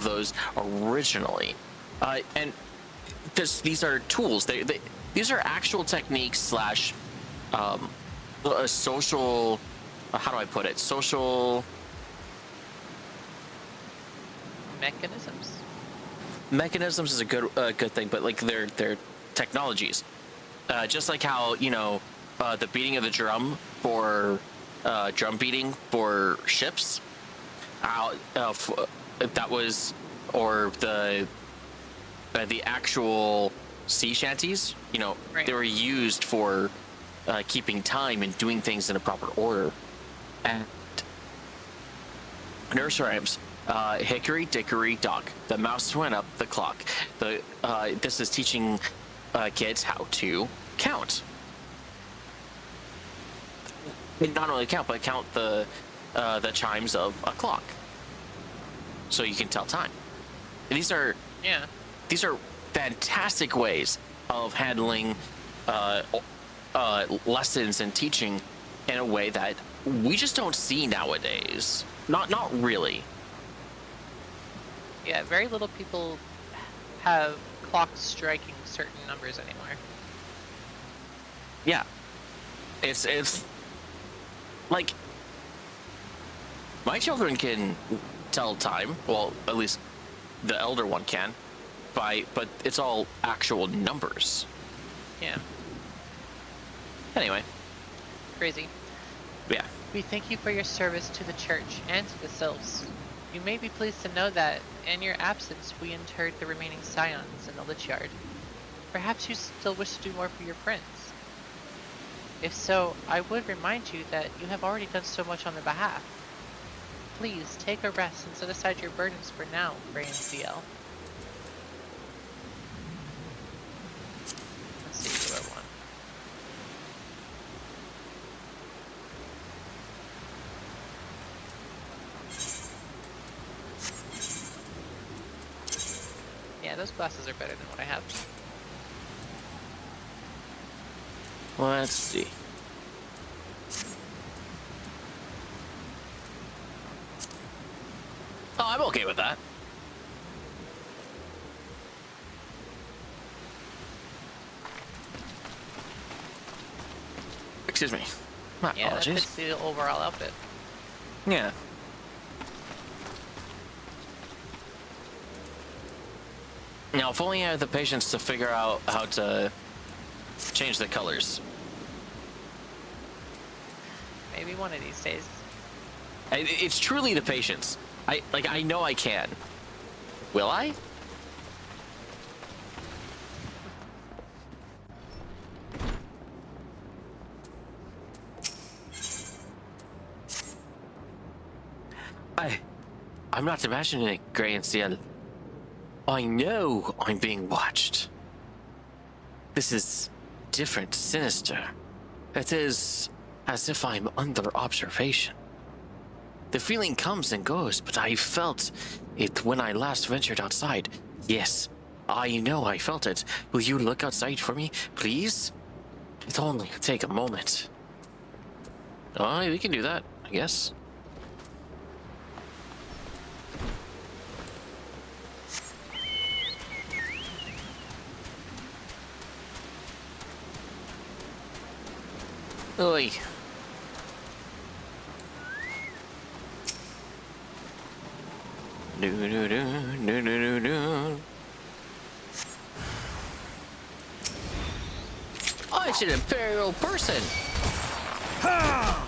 those originally, and these are tools. These are actual techniques slash social. How do I put it? Social mechanisms is a good thing, but like they're technologies. Just like how the beating of the drum for drum beating for ships, that was, or the actual sea shanties. Right. They were used for keeping time and doing things in a proper order. And nursery rhymes. Hickory dickory dock, the mouse went up the clock. This is teaching kids how to count. And not only count, but count the chimes of a clock, so you can tell time. And these are fantastic ways of handling lessons and teaching in a way that we just don't see nowadays. Not really. Yeah, very little people have clocks striking certain numbers anymore. Yeah, it's like my children can tell time. Well, at least the elder one can, but it's all actual numbers. Yeah. Anyway. Crazy. Yeah. We thank you for your service to the church and to the sylphs. You may be pleased to know that, in your absence, we interred the remaining scions in the lich yard. Perhaps you still wish to do more for your friends. If so, I would remind you that you have already done so much on their behalf. Please, take a rest and set aside your burdens for now, Gray and CL. Let's see who I want. Yeah, those glasses are better than what I have. Let's see. Oh, I'm okay with that. Excuse me. My Yeah, that apologies. fits the overall outfit. Yeah. Now, if only I had the patience to figure out how to change the colors. Maybe one of these days. It's truly the patience. I know I can. Will I? I'm not imagining it, Gray and Ciel. I know I'm being watched. This is different, sinister. It is as if I'm under observation. The feeling comes and goes, but I felt it when I last ventured outside. Yes, I know, I felt it. Will you look outside for me, please? It'll only take a moment. Oh, we can do that, I guess. Oi. Oh, it's an imperial person. Ha!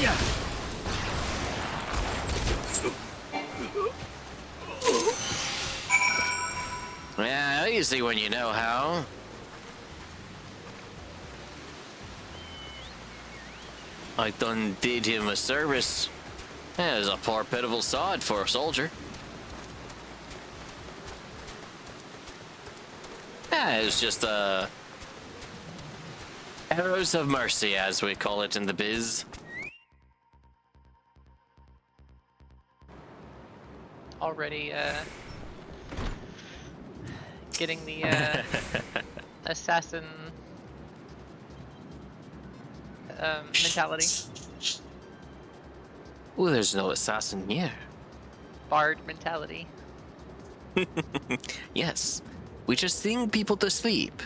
Yeah. Yeah, easy when you know how. I done did him a service. Yeah, it was a poor pitiful sod for a soldier. Yeah, it was just arrows of mercy, as we call it in the biz. Already getting the assassin mentality. Oh, there's no assassin here. Bard mentality. Yes, we just sing people to sleep.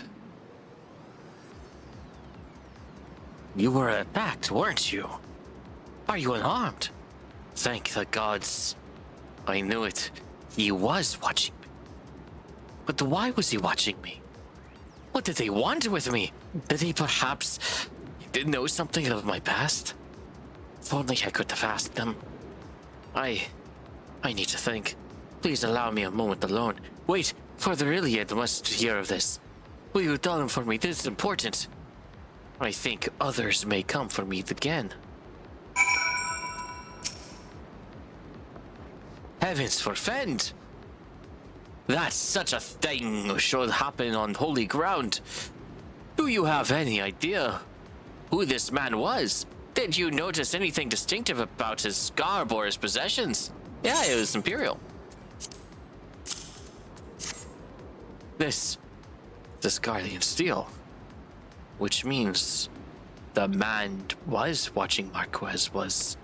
You were attacked, weren't you? Are you unharmed? Thank the gods. I knew it. He was watching me. But why was he watching me? What did they want with me? Did he perhaps know something of my past? If only I could have asked them. I need to think. Please allow me a moment alone. Wait, Father Iliad must hear of this. Will you tell him for me? This is important. I think others may come for me again. Heavens forfend! That's such a thing should happen on holy ground. Do you have any idea who this man was? Did you notice anything distinctive about his garb or his possessions? Yeah, it was imperial. This Guardian steel, which means the man was watching Marquez was.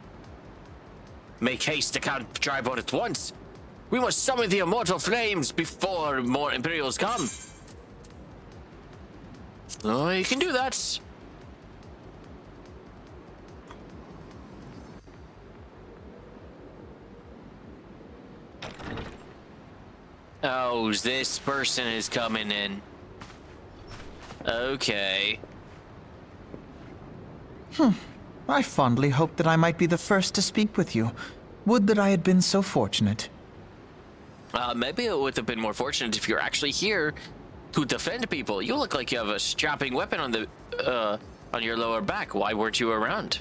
Make haste to Count Tribord at once. We must summon the immortal flames before more Imperials come. Oh, you can do that. Oh, this person is coming in. Okay. I fondly hoped that I might be the first to speak with you. Would that I had been so fortunate. Maybe it would have been more fortunate if you're actually here to defend people. You look like you have a strapping weapon on the on your lower back. Why weren't you around?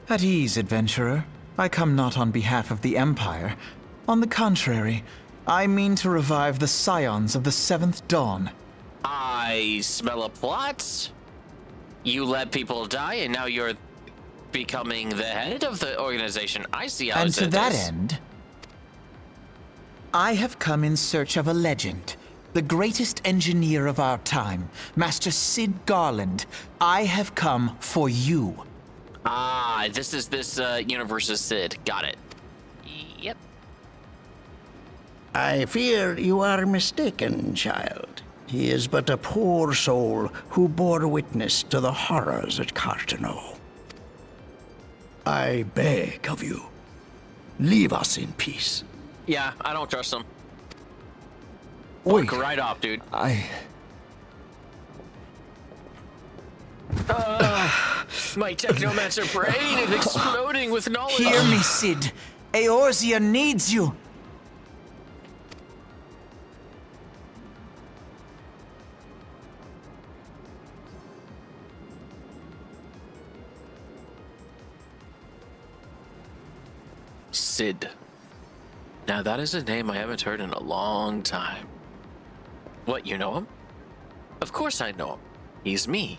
At ease, adventurer. I come not on behalf of the Empire. On the contrary, I mean to revive the scions of the Seventh Dawn. I smell a plot. You let people die, and now you're becoming the head of the organization. I see how And it's to that end, I have come in search of a legend. The greatest engineer of our time, Master Sid Garland. I have come for you. Ah, this is this universe's Sid. Got it. Yep. I fear you are mistaken, child. He is but a poor soul who bore witness to the horrors at Cartano. I beg of you, leave us in peace. Yeah, I don't trust him. Wait, Fuck right off, dude. My technomancer brain is exploding with knowledge. Hear me, Sid. Eorzea needs you. Sid. Now that is a name I haven't heard in a long time. What, you know him? Of course I know him. He's me.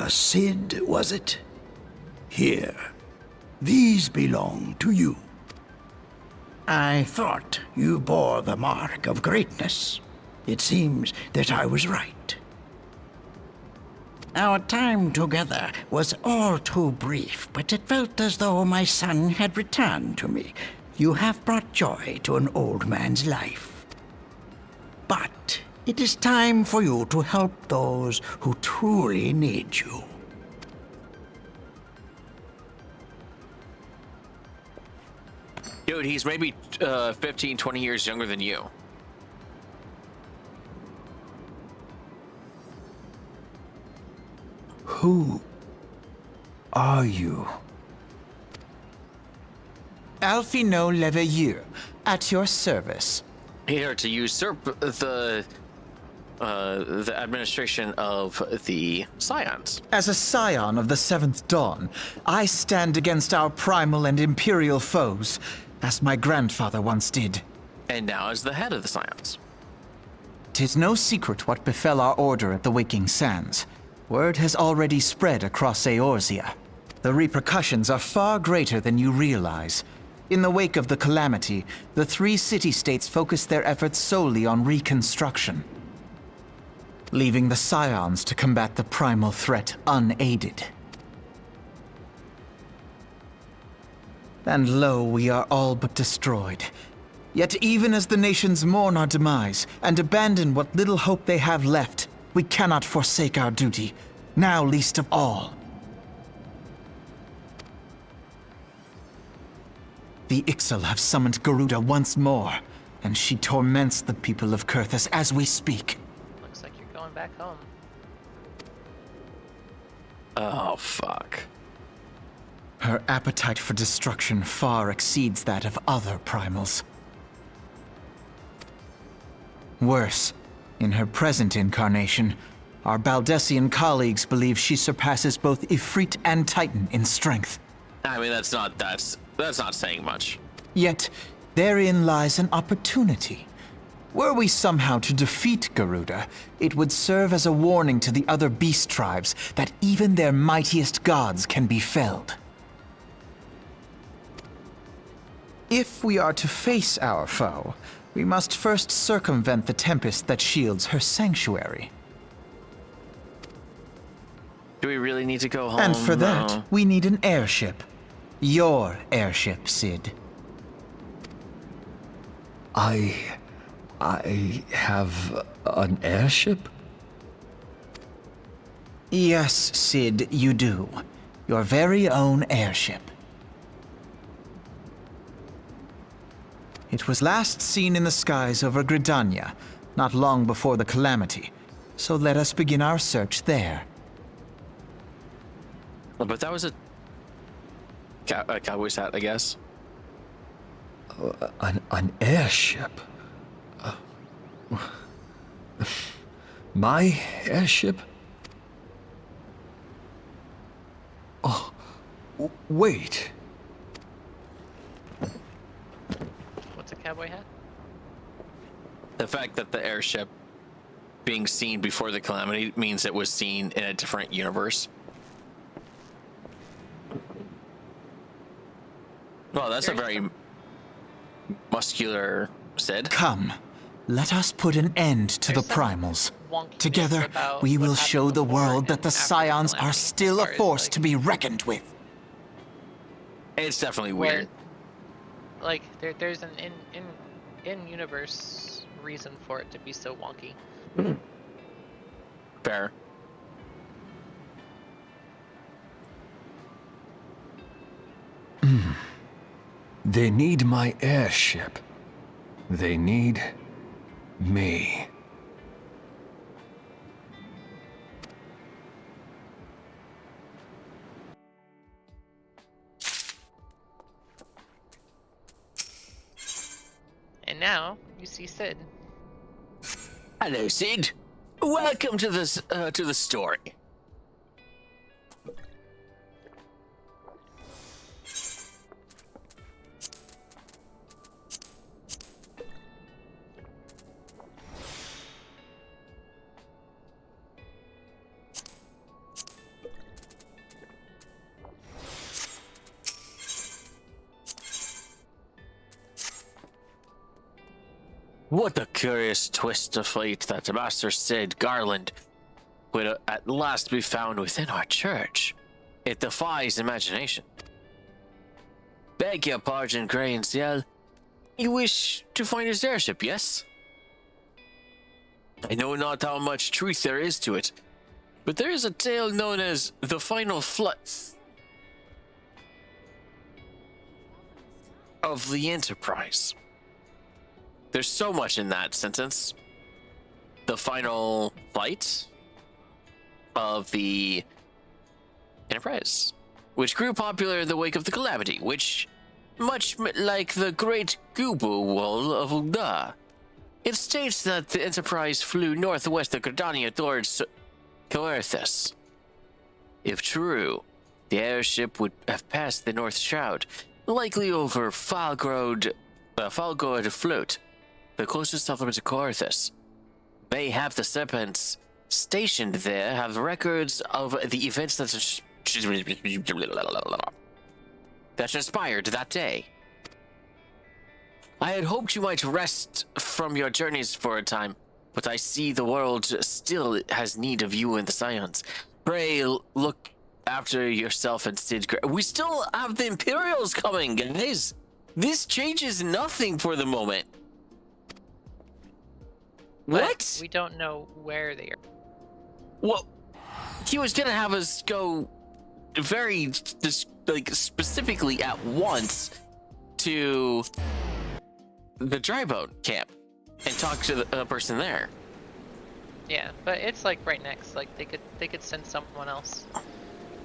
Sid, was it? Here. These belong to you. I thought you bore the mark of greatness. It seems that I was right. Our time together was all too brief, but it felt as though my son had returned to me. You have brought joy to an old man's life. But it is time for you to help those who truly need you. Dude, he's maybe 15, 20 years younger than you. Who are you? Alphino Leveilleur, at your service. Here to usurp the administration of the Scions. As a scion of the Seventh Dawn, I stand against our primal and imperial foes, as my grandfather once did. And now as the head of the Scions. 'Tis no secret what befell our order at the Waking Sands. Word has already spread across Eorzea. The repercussions are far greater than you realize. In the wake of the calamity, the 3 city-states focused their efforts solely on reconstruction, leaving the Scions to combat the primal threat unaided. And lo, we are all but destroyed. Yet even as the nations mourn our demise and abandon what little hope they have left, we cannot forsake our duty, now least of all. The Ixal have summoned Garuda once more, and she torments the people of Kurthus as we speak. Looks like you're going back home. Oh, fuck. Her appetite for destruction far exceeds that of other primals. Worse, in her present incarnation, our Baldessian colleagues believe she surpasses both Ifrit and Titan in strength. I mean, that's not saying much. Yet, therein lies an opportunity. Were we somehow to defeat Garuda, it would serve as a warning to the other beast tribes that even their mightiest gods can be felled. If we are to face our foe, we must first circumvent the tempest that shields her sanctuary. Do we really need to go home? And for that, we need an airship. Your airship, Sid. I have an airship? Yes, Sid, you do. Your very own airship. It was last seen in the skies over Gridania, not long before the calamity. So let us begin our search there. But that was a cowboy's hat, I guess. An airship? My airship? Oh, wait. What's a cowboy hat? The fact that the airship being seen before the calamity means it was seen in a different universe. Well, that's a very muscular Sid. Come, let us put an end to the There's some primals. wonkiness Together, about we what will happened show the before world that and the after Scions are calamity, still as a far as, force like, to be reckoned with. It's definitely where, weird. like, there's an in-universe reason for it to be so wonky. Fair. They need my airship. They need me. And now, you see Sid. Hello, Sid. welcome to this to the story. What a curious twist of fate that the Master said Garland would at last be found within our church. It defies imagination. Beg your pardon, Grey and Ciel. You wish to find his airship, yes? I know not how much truth there is to it, but there is a tale known as the Final Flight of the Enterprise. There's so much in that sentence. The final flight of the Enterprise, which grew popular in the wake of the Calamity, which, much like the Great Gubu Wall of Ulda, it states that the Enterprise flew northwest of Gardania towards Coerthus. If true, the airship would have passed the North Shroud, likely over Falgod Float, the closest settlement to Coerthus. Mayhap the Serpents stationed there have records of the events that transpired that day. I had hoped you might rest from your journeys for a time, but I see the world still has need of you and the Scions. Pray look after yourself and Sid. We still have the Imperials coming, guys. This changes nothing for the moment. But What? we don't know where they are. Well, he was gonna have us go very specifically at once to the dry boat camp and talk to the person there. Yeah, but it's like right next. Like they could send someone else.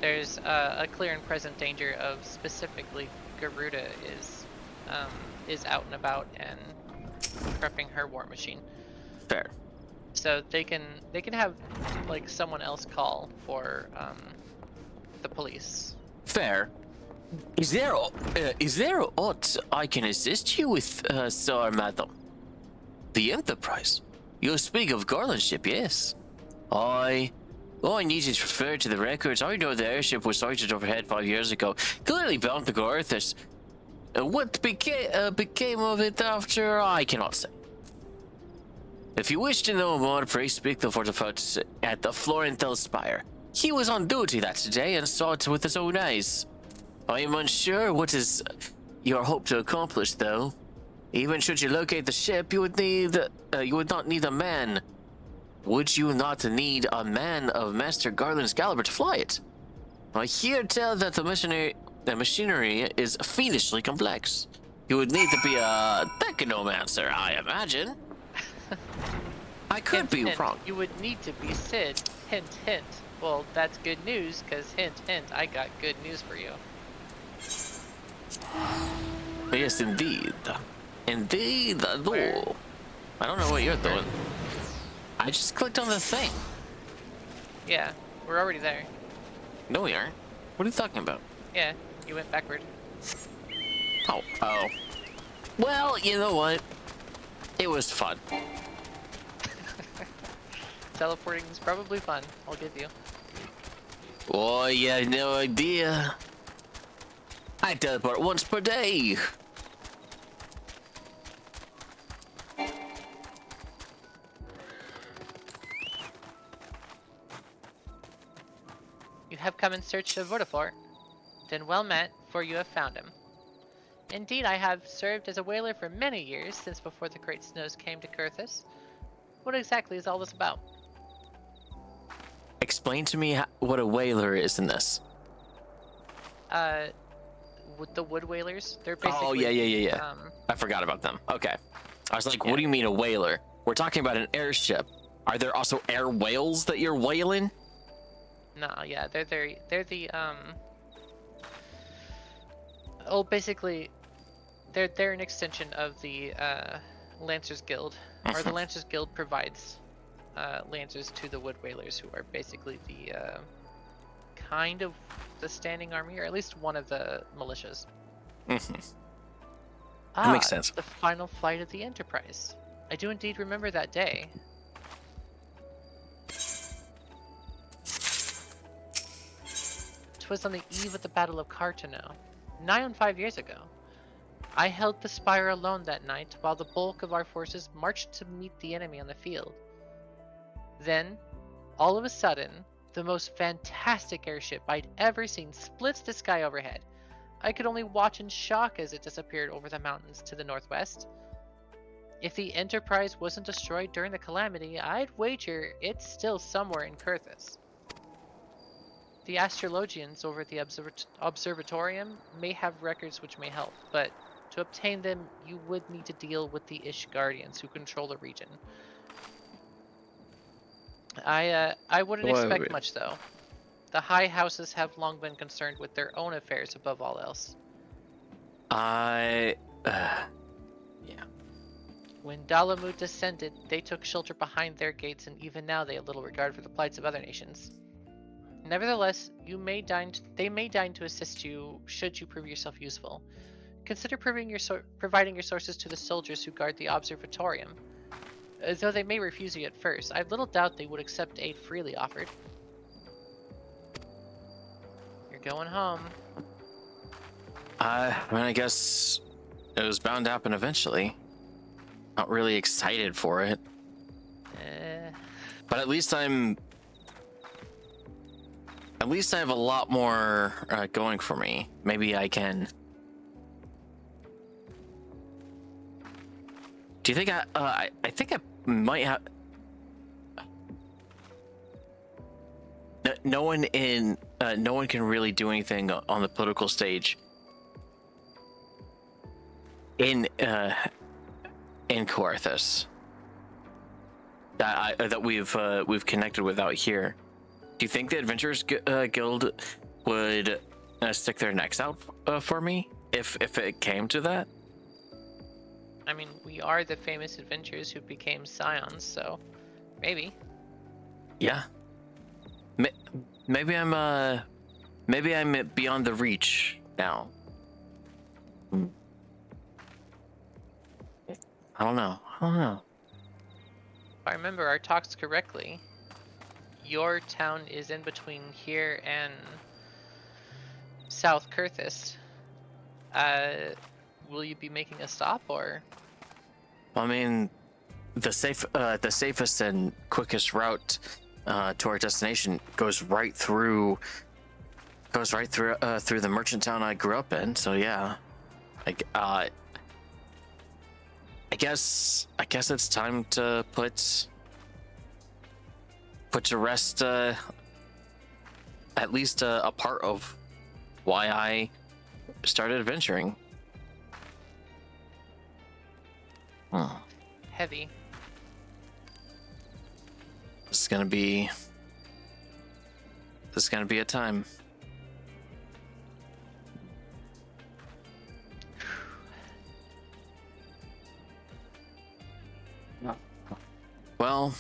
There's a clear and present danger of specifically Garuda is out and about and prepping her war machine. Fair. So they can have like someone else call for the police. Fair. Is there aught I can assist you with, sir, madam? The Enterprise. You speak of Garland's ship, yes. All I need is refer to the records. I know the airship was sighted overhead 5 years ago, clearly bound to Coerthus. What became of it after, I cannot say. If you wish to know more, pray speak to Fortifoot at the Florentel Spire. He was on duty that day and saw it with his own eyes. I am unsure what is your hope to accomplish, though. Even should you locate the ship, you would not need a man. Would you not need a man of Master Garland's caliber to fly it? I hear tell that the machinery is fiendishly complex. You would need to be a technomancer, I imagine. I could Hint, be hint, wrong. You would need to be Sid. Hint, hint. Well, that's good news, because hint, hint, I got good news for you. Yes, indeed. Indeed, I do. Where? I don't know what you're doing. I just clicked on the thing. Yeah, we're already there. No, we aren't. What are you talking about? Yeah, you went backward. Oh. Well, you know what? It was fun. Teleporting is probably fun, I'll give you. Oh, you had no idea. I teleport once per day. You have come in search of Vortiflor. Then well met, for you have found him. Indeed, I have served as a whaler for many years, since before the great snows came to Coerthus. What exactly is all this about? Explain to me what a whaler is in this. With the wood whalers, they're basically. Oh, yeah. I forgot about them. Okay. I was like, what do you mean a whaler? We're talking about an airship. Are there also air whales that you're whaling? No, yeah, they're the Oh, basically, they're an extension of the Lancers Guild, or the Lancers Guild provides lancers to the wood whalers, who are basically the kind of the standing army, or at least one of the militias. That makes sense. The final flight of the Enterprise. I do indeed remember that day. Was on the eve of the Battle of Cartano, nigh on 5 years ago. I held the spire alone that night while the bulk of our forces marched to meet the enemy on the field. Then, all of a sudden, the most fantastic airship I'd ever seen splits the sky overhead. I could only watch in shock as it disappeared over the mountains to the northwest. If the Enterprise wasn't destroyed during the calamity, I'd wager it's still somewhere in Kurthus. The astrologians over at the observatorium may have records which may help, but to obtain them, you would need to deal with the Ish Guardians who control the region. I wouldn't expect much, though. The high houses have long been concerned with their own affairs above all else. Yeah. When Dalamud descended, they took shelter behind their gates, and even now they have little regard for the plights of other nations. Nevertheless, they may deign to assist you should you prove yourself useful. Consider providing your sources to the soldiers who guard the observatorium. Though they may refuse you at first, I have little doubt they would accept aid freely offered. You're going home. I mean, I guess it was bound to happen eventually. Not really excited for it. But at least I have a lot more going for me. Maybe I can. Do you think I think I might have. No one can really do anything on the political stage in Coarthus that we've connected with out here. Do you think the Adventurers Guild would stick their necks out for me if it came to that? I mean, we are the famous adventurers who became scions, so maybe. Yeah. Maybe I'm beyond the reach now. I don't know. If I remember our talks correctly, your town is in between here and South Kurthus. Will you be making a stop, or? I mean, the safest and quickest route to our destination goes right through the merchant town I grew up in. So yeah, I guess it's time to put to rest at least a part of why I started adventuring. Heavy. This is gonna be a time. Well,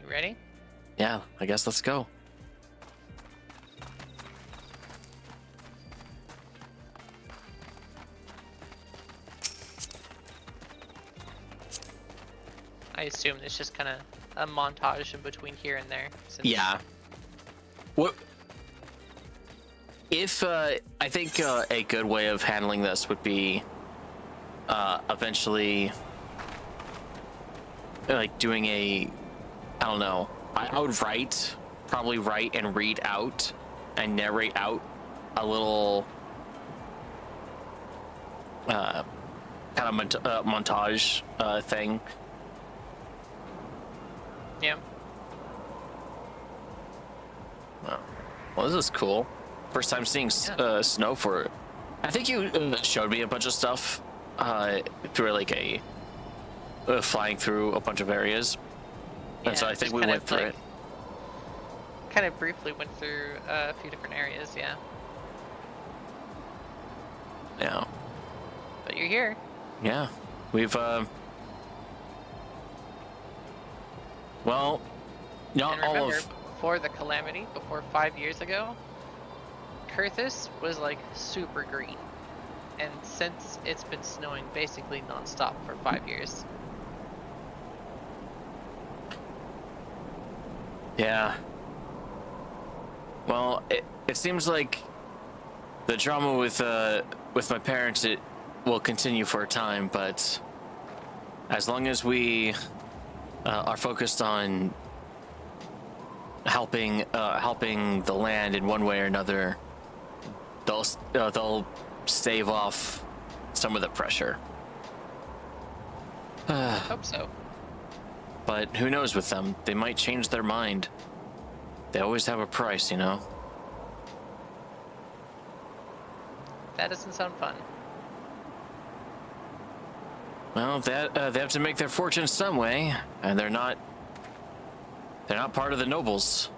You ready? yeah, I guess let's go. I assume it's just kind of a montage in between here and there. Since Yeah. What if I think a good way of handling this would be eventually like doing I don't know. I would probably write and read out and narrate out a little kind of montage thing. Yeah. Well, this is cool. First time seeing snow for. I think you showed me a bunch of stuff through like flying through a bunch of areas, and so I think we went through it. Kind of briefly went through a few different areas, yeah. Yeah. But you're here. Yeah. We've Well, not And all remember, of. before the calamity, before 5 years ago, Kurthus was like super green. And since it's been snowing basically nonstop for 5 years. Yeah. Well, it seems like the drama with my parents, it will continue for a time, but as long as we are focused on helping the land in one way or another, they'll stave off some of the pressure. I hope so. But who knows with them? They might change their mind. They always have a price, you know? That doesn't sound fun. Well, they have to make their fortune some way, and they're not part of the nobles.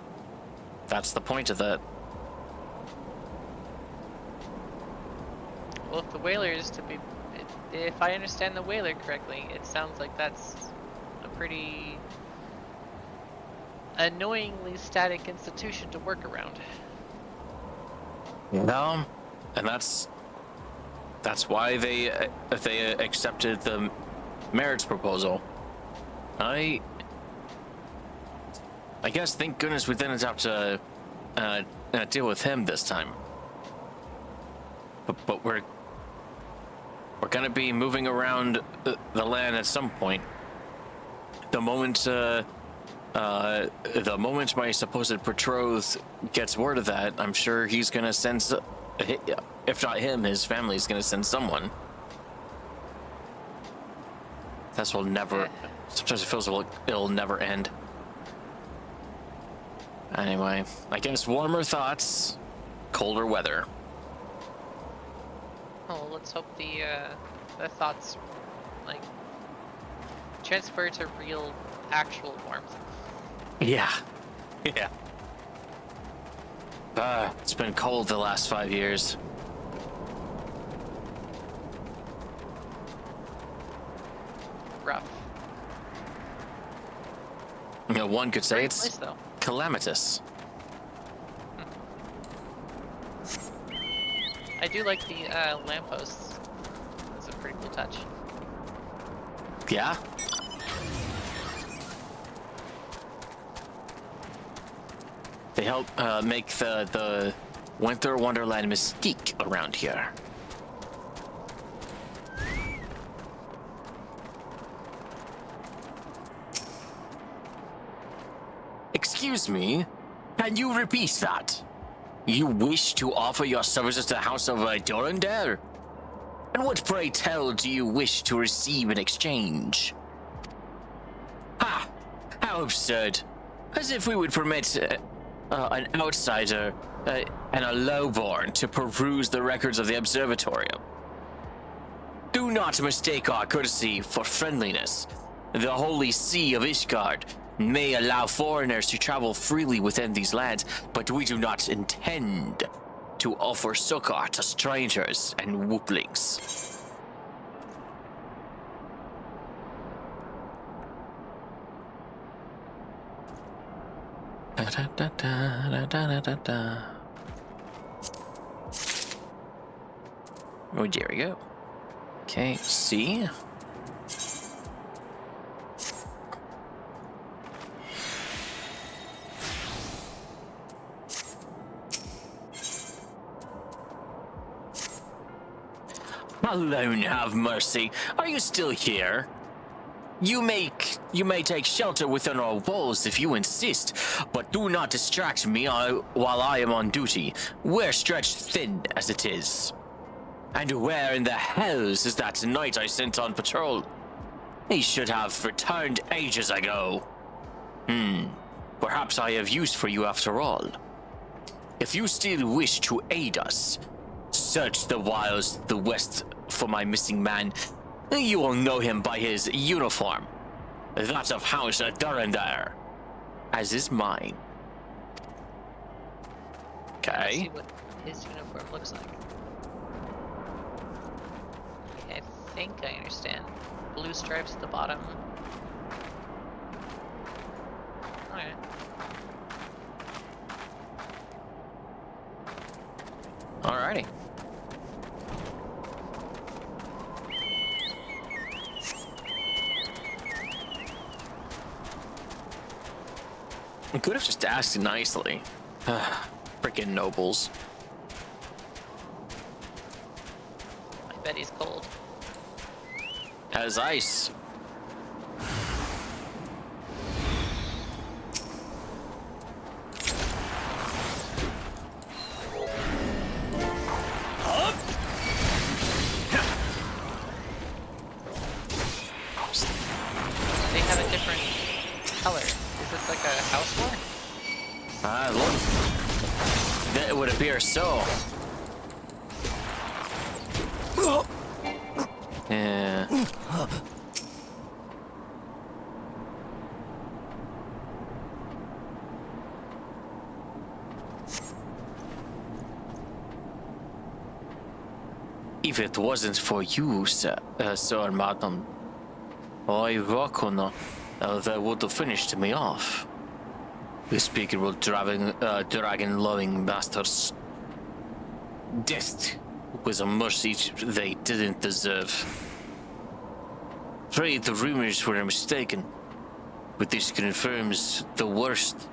That's the point of that. Well, if the whalers if I understand the whaler correctly, it sounds like that's a pretty annoyingly static institution to work around. No, and that's why they accepted the marriage proposal. I guess thank goodness we didn't have to deal with him this time. But we're gonna be moving around the land at some point. The moment my supposed betrothed gets word of that, I'm sure he's gonna send, if not him, his family's gonna send someone. This will never. Sometimes it feels like it'll never end. Anyway, I guess warmer thoughts, colder weather. Oh, let's hope the thoughts like transfer to real, actual warmth. Yeah. Yeah. It's been cold the last 5 years. Rough. You know, one could say Great it's place, though. calamitous. I do like the lampposts. That's a pretty cool touch. Yeah? They help make the Winter Wonderland mystique around here. Excuse me, can you repeat that? You wish to offer your services to the House of Dorandare? And what, pray tell, do you wish to receive in exchange? Ha! How absurd. As if we would permit an outsider and a lowborn to peruse the records of the observatorium. Do not mistake our courtesy for friendliness. The holy see of Ishgard may allow foreigners to travel freely within these lands, but we do not intend to offer succor to strangers and whooplings. Oh, there we go. Okay, C. Alone have mercy. Are you still here? You may take shelter within our walls if you insist, but do not distract me while I am on duty. We're stretched thin as it is. And where in the hells is that knight I sent on patrol? He should have returned ages ago. Perhaps I have use for you after all. If you still wish to aid us, search the wilds to the west for my missing man. You will know him by his uniform. That of House Durandare, as is mine. Let's Okay. see what his uniform looks like. Okay, I think I understand. Blue stripes at the bottom. I could have just asked nicely. Freaking nobles. I bet he's cold. As ice. They have a different color. Is this like a house war? Look. That would appear so. Yeah. If it wasn't for you, sir and madam, I reckon they would have finished me off. Despicable dragon-loving bastards. Death was a mercy they didn't deserve. Afraid the rumors were mistaken, but this confirms the worst.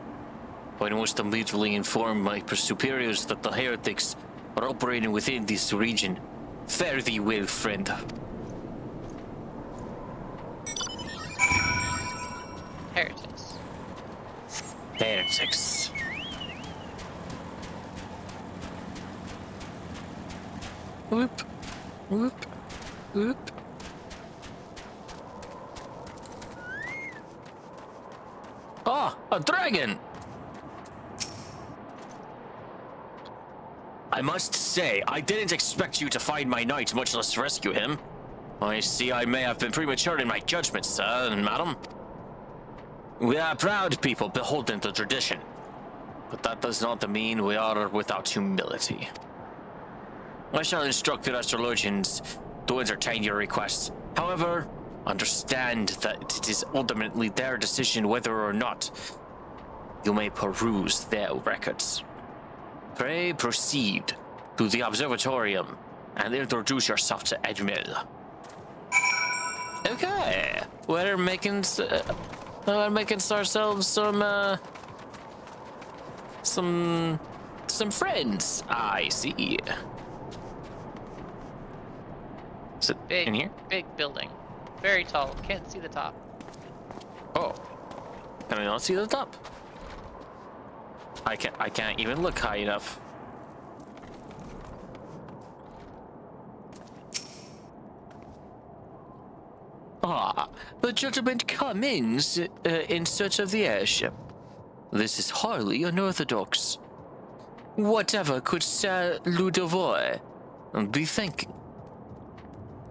I must immediately inform my superiors that the heretics are operating within this region. Fare thee well, friend. Heretics. Heretics. Whoop, whoop, whoop. Ah, a dragon! I must say, I didn't expect you to find my knight, much less rescue him. I see I may have been premature in my judgment, sir and madam. We are proud people beholden to tradition, but that does not mean we are without humility. I shall instruct the astrologians to entertain your requests. However, understand that it is ultimately their decision whether or not you may peruse their records. Pray proceed to the observatorium and introduce yourself to Admiral. Okay, we're making ourselves some friends. I see. Is it Big, in here? big building. Very tall. Can't see the top. Oh, can I not see the top? I can't even look high enough. Ah, the gentleman comes in search of the airship. This is highly unorthodox. Whatever could Sir Ludovoy be thinking?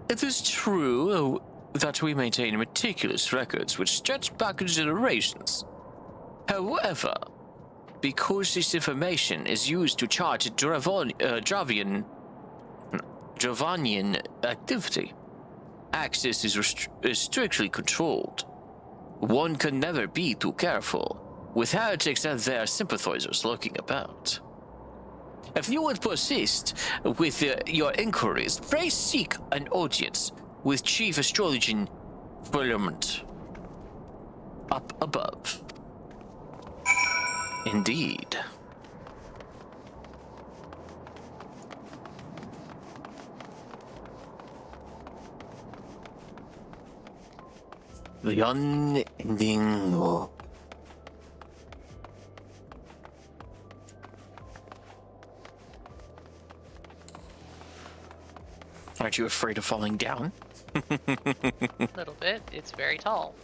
It is true that we maintain meticulous records which stretch back generations. However, because this information is used to chart Dravanian activity, access is strictly controlled. One can never be too careful, with heretics and their sympathizers lurking about. If you would persist with your inquiries, pray seek an audience with Chief Astrologian Firmament up above. Indeed. The unending war. Aren't you afraid of falling down? A little bit. It's very tall.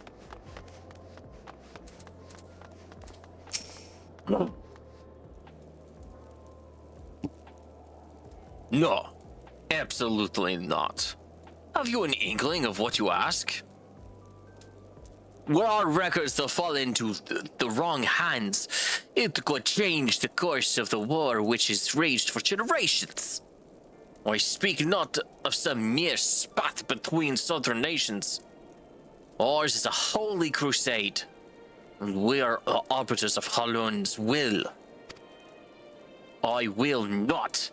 No, absolutely not. Have you an inkling of what you ask? Were our records to fall into the wrong hands, it could change the course of the war which has raged for generations. I speak not of some mere spat between southern nations. Ours is a holy crusade, and we are the arbiters of Halun's will. I will not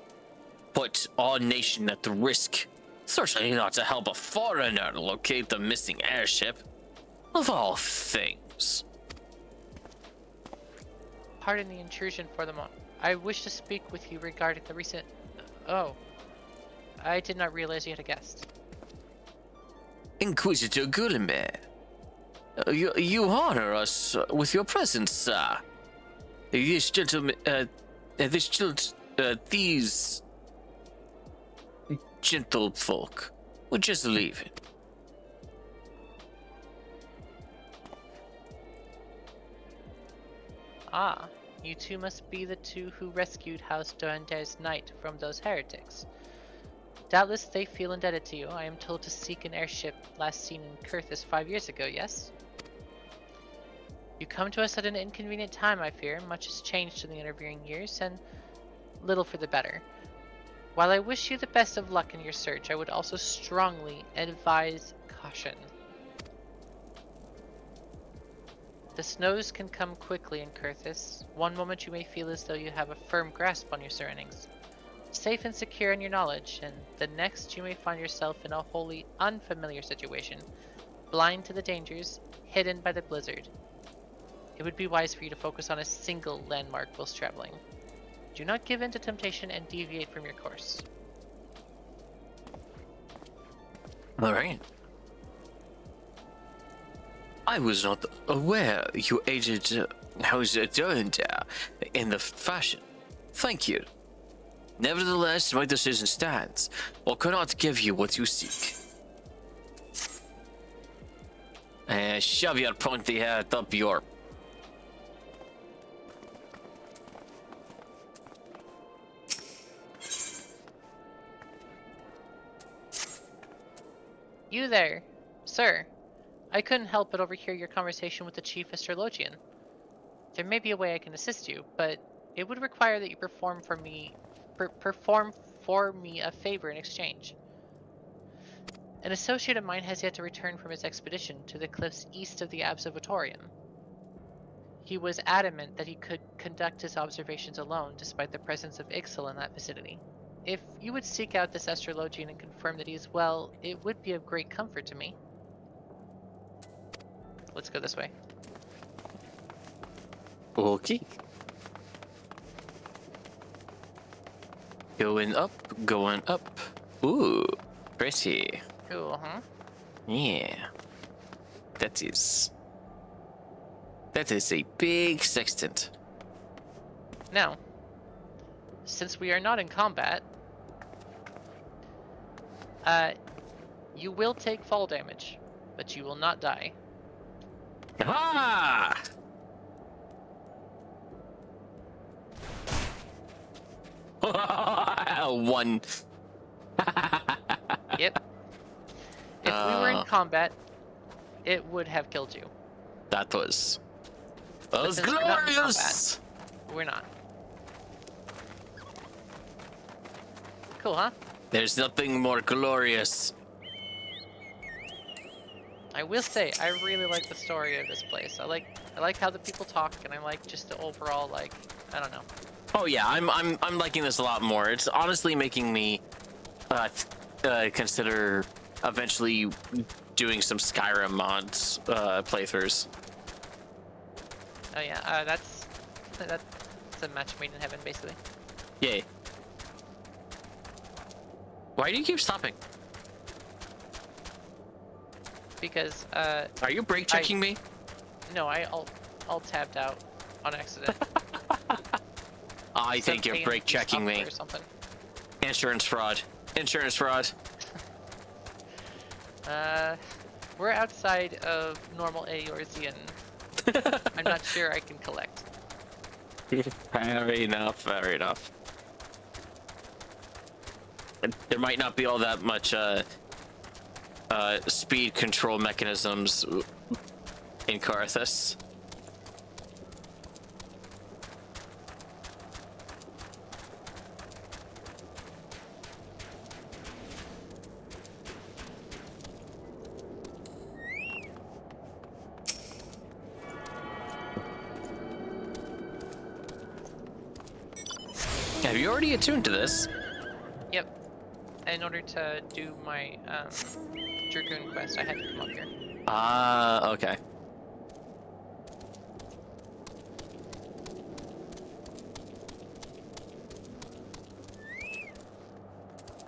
put our nation at risk, certainly not to help a foreigner locate the missing airship. Of all things. Pardon the intrusion for the moment. I wish to speak with you regarding the recent... Oh. I did not realize you had a guest. Inquisitor Gullimer, you honor us with your presence, sir. These gentlemen, these gentle folk were just leaving. Ah, you two must be the two who rescued House Durander's knight from those heretics. Doubtless they feel indebted to you. I am told to seek an airship last seen in Kurthis 5 years ago, yes? You come to us at an inconvenient time, I fear. Much has changed in the intervening years, and little for the better. While I wish you the best of luck in your search, I would also strongly advise caution. The snows can come quickly in Kurthis. One moment you may feel as though you have a firm grasp on your surroundings, safe and secure in your knowledge, and the next you may find yourself in a wholly unfamiliar situation, blind to the dangers, hidden by the blizzard. It would be wise for you to focus on a single landmark whilst traveling. Do not give in to temptation and deviate from your course. All right. I was not aware you aided House Durandar in the fashion. Thank you. Nevertheless, my decision stands. I cannot give you what you seek. Shove your pointy head up your... You there, sir. I couldn't help but overhear your conversation with the chief astrologian. There may be a way I can assist you, but it would require that you perform for me a favor in exchange. An associate of mine has yet to return from his expedition to the cliffs east of the Observatorium. He was adamant that he could conduct his observations alone, despite the presence of Ixal in that vicinity. If you would seek out this astrologian and confirm that he is well, it would be of great comfort to me. Let's go this way. Okay. Going up, going up. Ooh, pretty. Cool, huh? Yeah. That is a big sextant. Now, since we are not in combat, you will take fall damage, but you will not die. Ah! One. Yep. If we were in combat, it would have killed you. That was Since we're not in glorious. We're not. Cool, huh? There's nothing more glorious. I will say, I really like the story of this place. I like how the people talk, and I like just the overall, like, I don't know. Oh yeah, I'm liking this a lot more. It's honestly making me consider eventually doing some Skyrim mods playthroughs. Oh yeah, that's a match made in heaven, basically. Yay. Why do you keep stopping? Because Are you brake checking me? no, I alt tabbed out on accident. I think you're Something brake checking me. or something. Insurance fraud. Insurance fraud. We're outside of normal Eorzean. I'm not sure I can collect. Fair enough. Fair enough. There might not be all that much speed control mechanisms in Karthus. Have you already attuned to this? Yep. In order to do my Dragoon quest, I had to come up here. Ah, okay.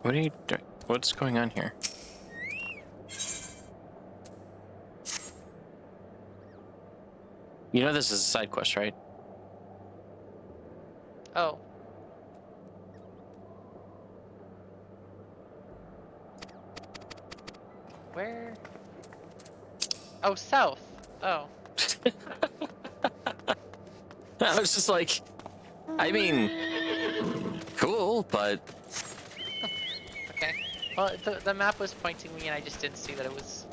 What are you doing? What's going on here? You know this is a side quest, right? Oh. Where? Oh, south. Oh. I was just like, I mean, cool, but Okay. Well, the map was pointing me, and I just didn't see that it was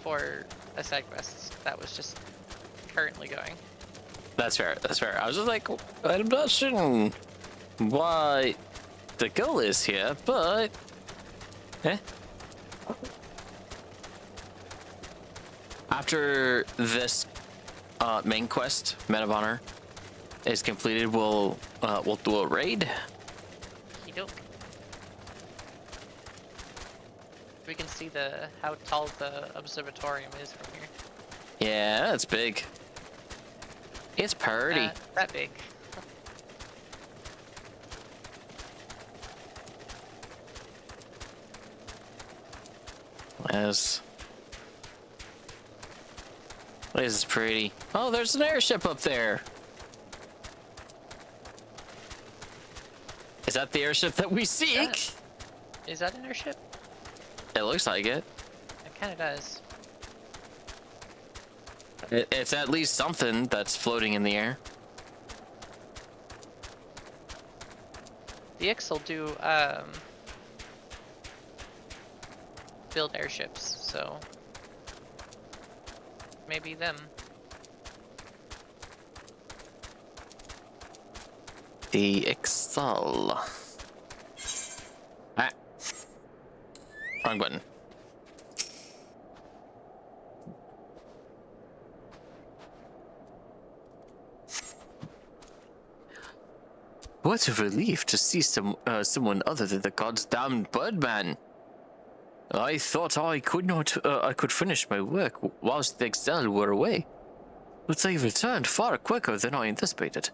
for a side quest. That was just currently going. that's fair. That's fair. I was just like, I'm not sure why the goal is here, but after this main quest, Men of Honor, is completed, we'll do a raid. Okey-doke. We can see how tall the observatorium is from here. Yeah, that's big. It's pretty. That big. Yes. This is pretty. Oh, there's an airship up there. Is that the airship that we seek? Is that an airship? It looks like it. It kind of does. It's at least something that's floating in the air. The Ix will do build airships, so maybe them. The Excel. Ah. Wrong button. What a relief to see someone other than the goddamn Birdman. I thought I could finish my work whilst the Excel were away, but they returned far quicker than I anticipated.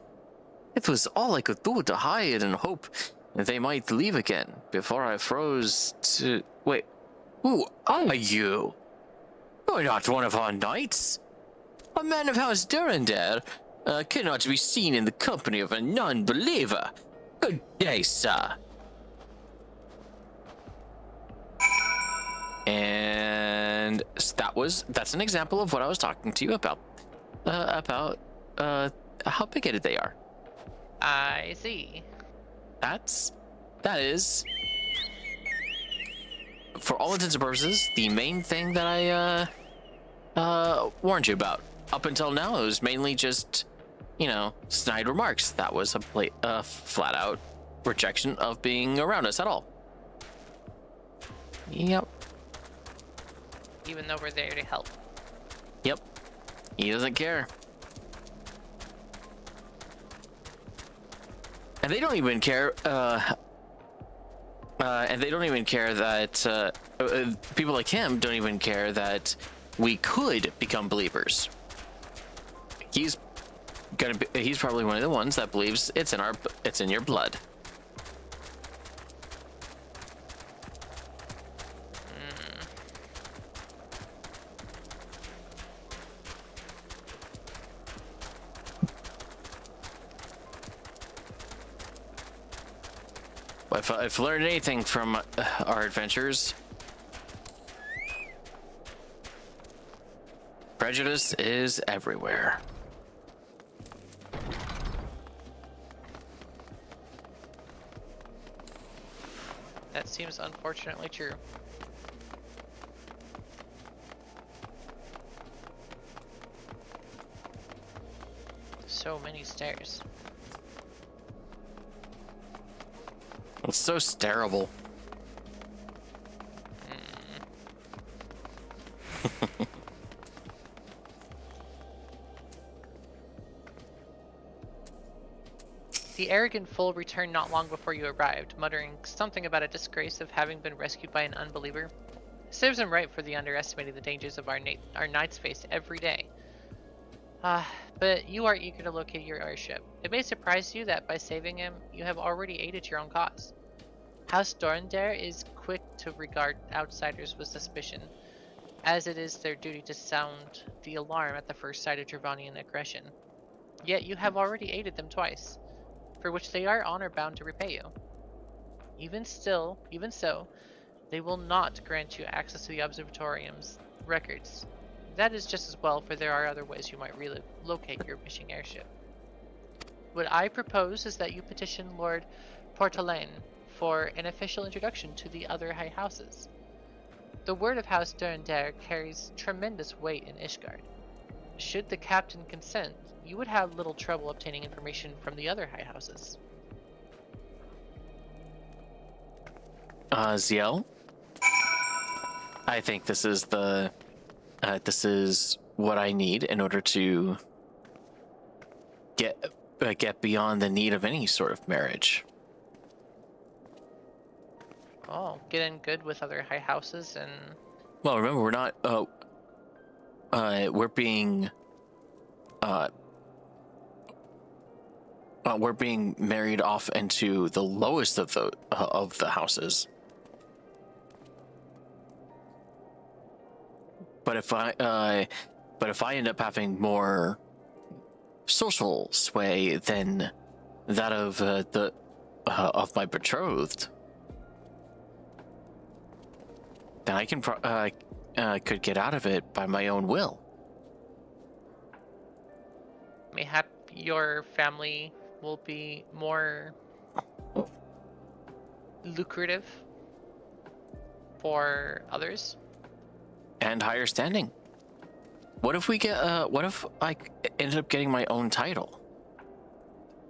It was all I could do to hide and hope they might leave again before I froze to... Wait, who are you? You're not one of our knights. A man of House Durandare cannot be seen in the company of a non-believer. Good day, sir. And that's an example of what I was talking to you about how big-headed they are. I see. That is, for all intents and purposes, the main thing that I warned you about. Up until now, it was mainly just, snide remarks. That was a flat-out rejection of being around us at all. Yep. Even though we're there to help. Yep. He doesn't care. And they don't even care, that people like him don't even care that we could become believers. He's probably one of the ones that believes it's in your blood. If I've learned anything from our adventures, prejudice is everywhere. That seems unfortunately true. So many stairs. It's so terrible. The arrogant fool returned not long before you arrived, muttering something about a disgrace of having been rescued by an unbeliever. Serves him right for the underestimating the dangers of our knights face every day. But you are eager to locate your airship. It may surprise you that by saving him, you have already aided your own cause. House Dorndare is quick to regard outsiders with suspicion, as it is their duty to sound the alarm at the first sight of Dravanian aggression. Yet you have already aided them twice, for which they are honor-bound to repay you. Even so, they will not grant you access to the Observatorium's records. That is just as well, for there are other ways you might relocate your missing airship. What I propose is that you petition Lord Portalain for an official introduction to the other high houses. The word of House Durandare carries tremendous weight in Ishgard. Should the captain consent, you would have little trouble obtaining information from the other high houses. Ziel? I think this is what I need in order to get beyond the need of any sort of marriage. Oh, get in good with other high houses and... Well, remember, we're not, we're being married off into the lowest of the houses. But if I end up having more social sway than that of of my betrothed, then I can could get out of it by my own will. Mayhap your family will be more lucrative for others. And higher standing. What if I ended up getting my own title?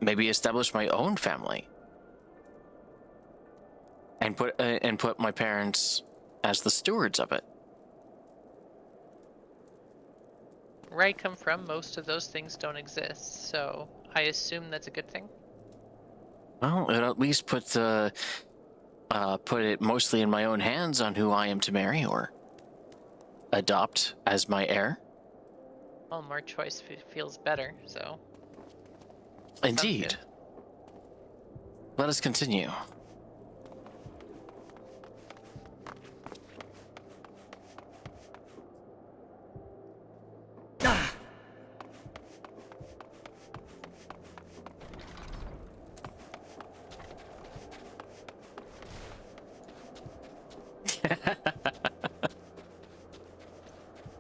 Maybe establish my own family. And put my parents as the stewards of it. Where I come from, most of those things don't exist, so I assume that's a good thing. Well, it at least put it mostly in my own hands on who I am to marry or adopt as my heir. Well, more choice feels better, so... Indeed. Let us continue.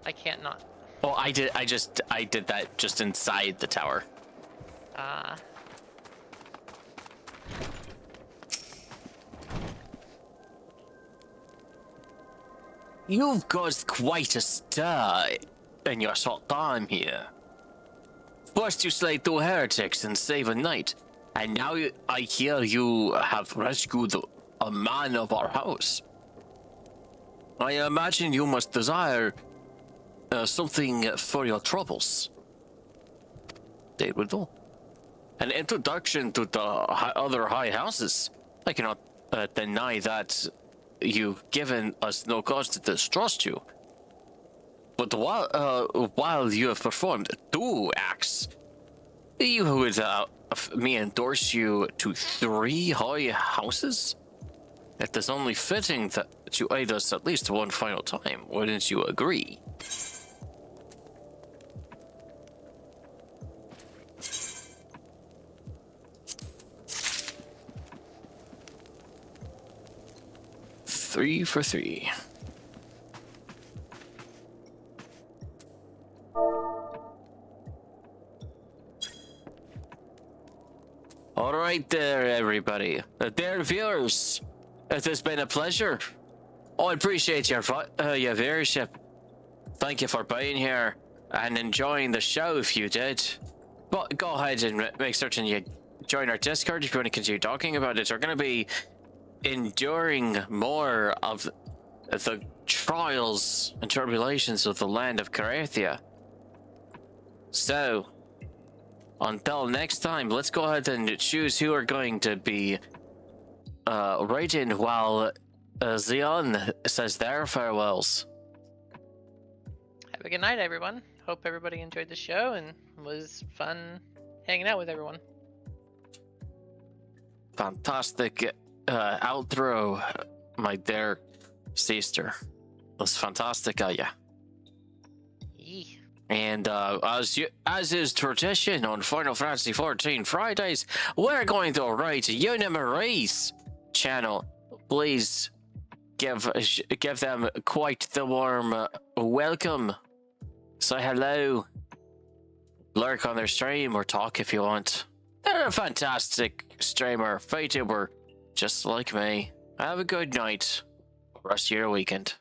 I can't not. Well, I did that just inside the tower. You've caused quite a stir in your short time here. First you slay 2 heretics and save a knight, and now I hear you have rescued a man of our house. I imagine you must desire something for your troubles. They will do. An introduction to the other high houses. I cannot deny that you've given us no cause to distrust you. But while you have performed 2 acts, you would me endorse you to 3 high houses? It is only fitting that you aid us at least one final time. Wouldn't you agree? Three for 3. All right there, everybody. Dear viewers, it has been a pleasure. I appreciate your viewership. Thank you for being here and enjoying the show if you did. But go ahead and make certain you join our Discord if you want to continue talking about it. We're going to be enduring more of the trials and tribulations of the land of Carathia. So, until next time, let's go ahead and choose who are going to be writing while Zion says their farewells. Have a good night, everyone. hope everybody enjoyed the show and was fun hanging out with everyone. Fantastic outro, my dear sister. Was fantastic, yeah. Yee. And as is tradition on Final Fantasy XIV Fridays, we're going to write Unimarie's channel. Please give them quite the warm welcome. Say hello. Lurk on their stream or talk if you want. They're a fantastic streamer, VTuber, just like me. Have a good night. Rest of your weekend.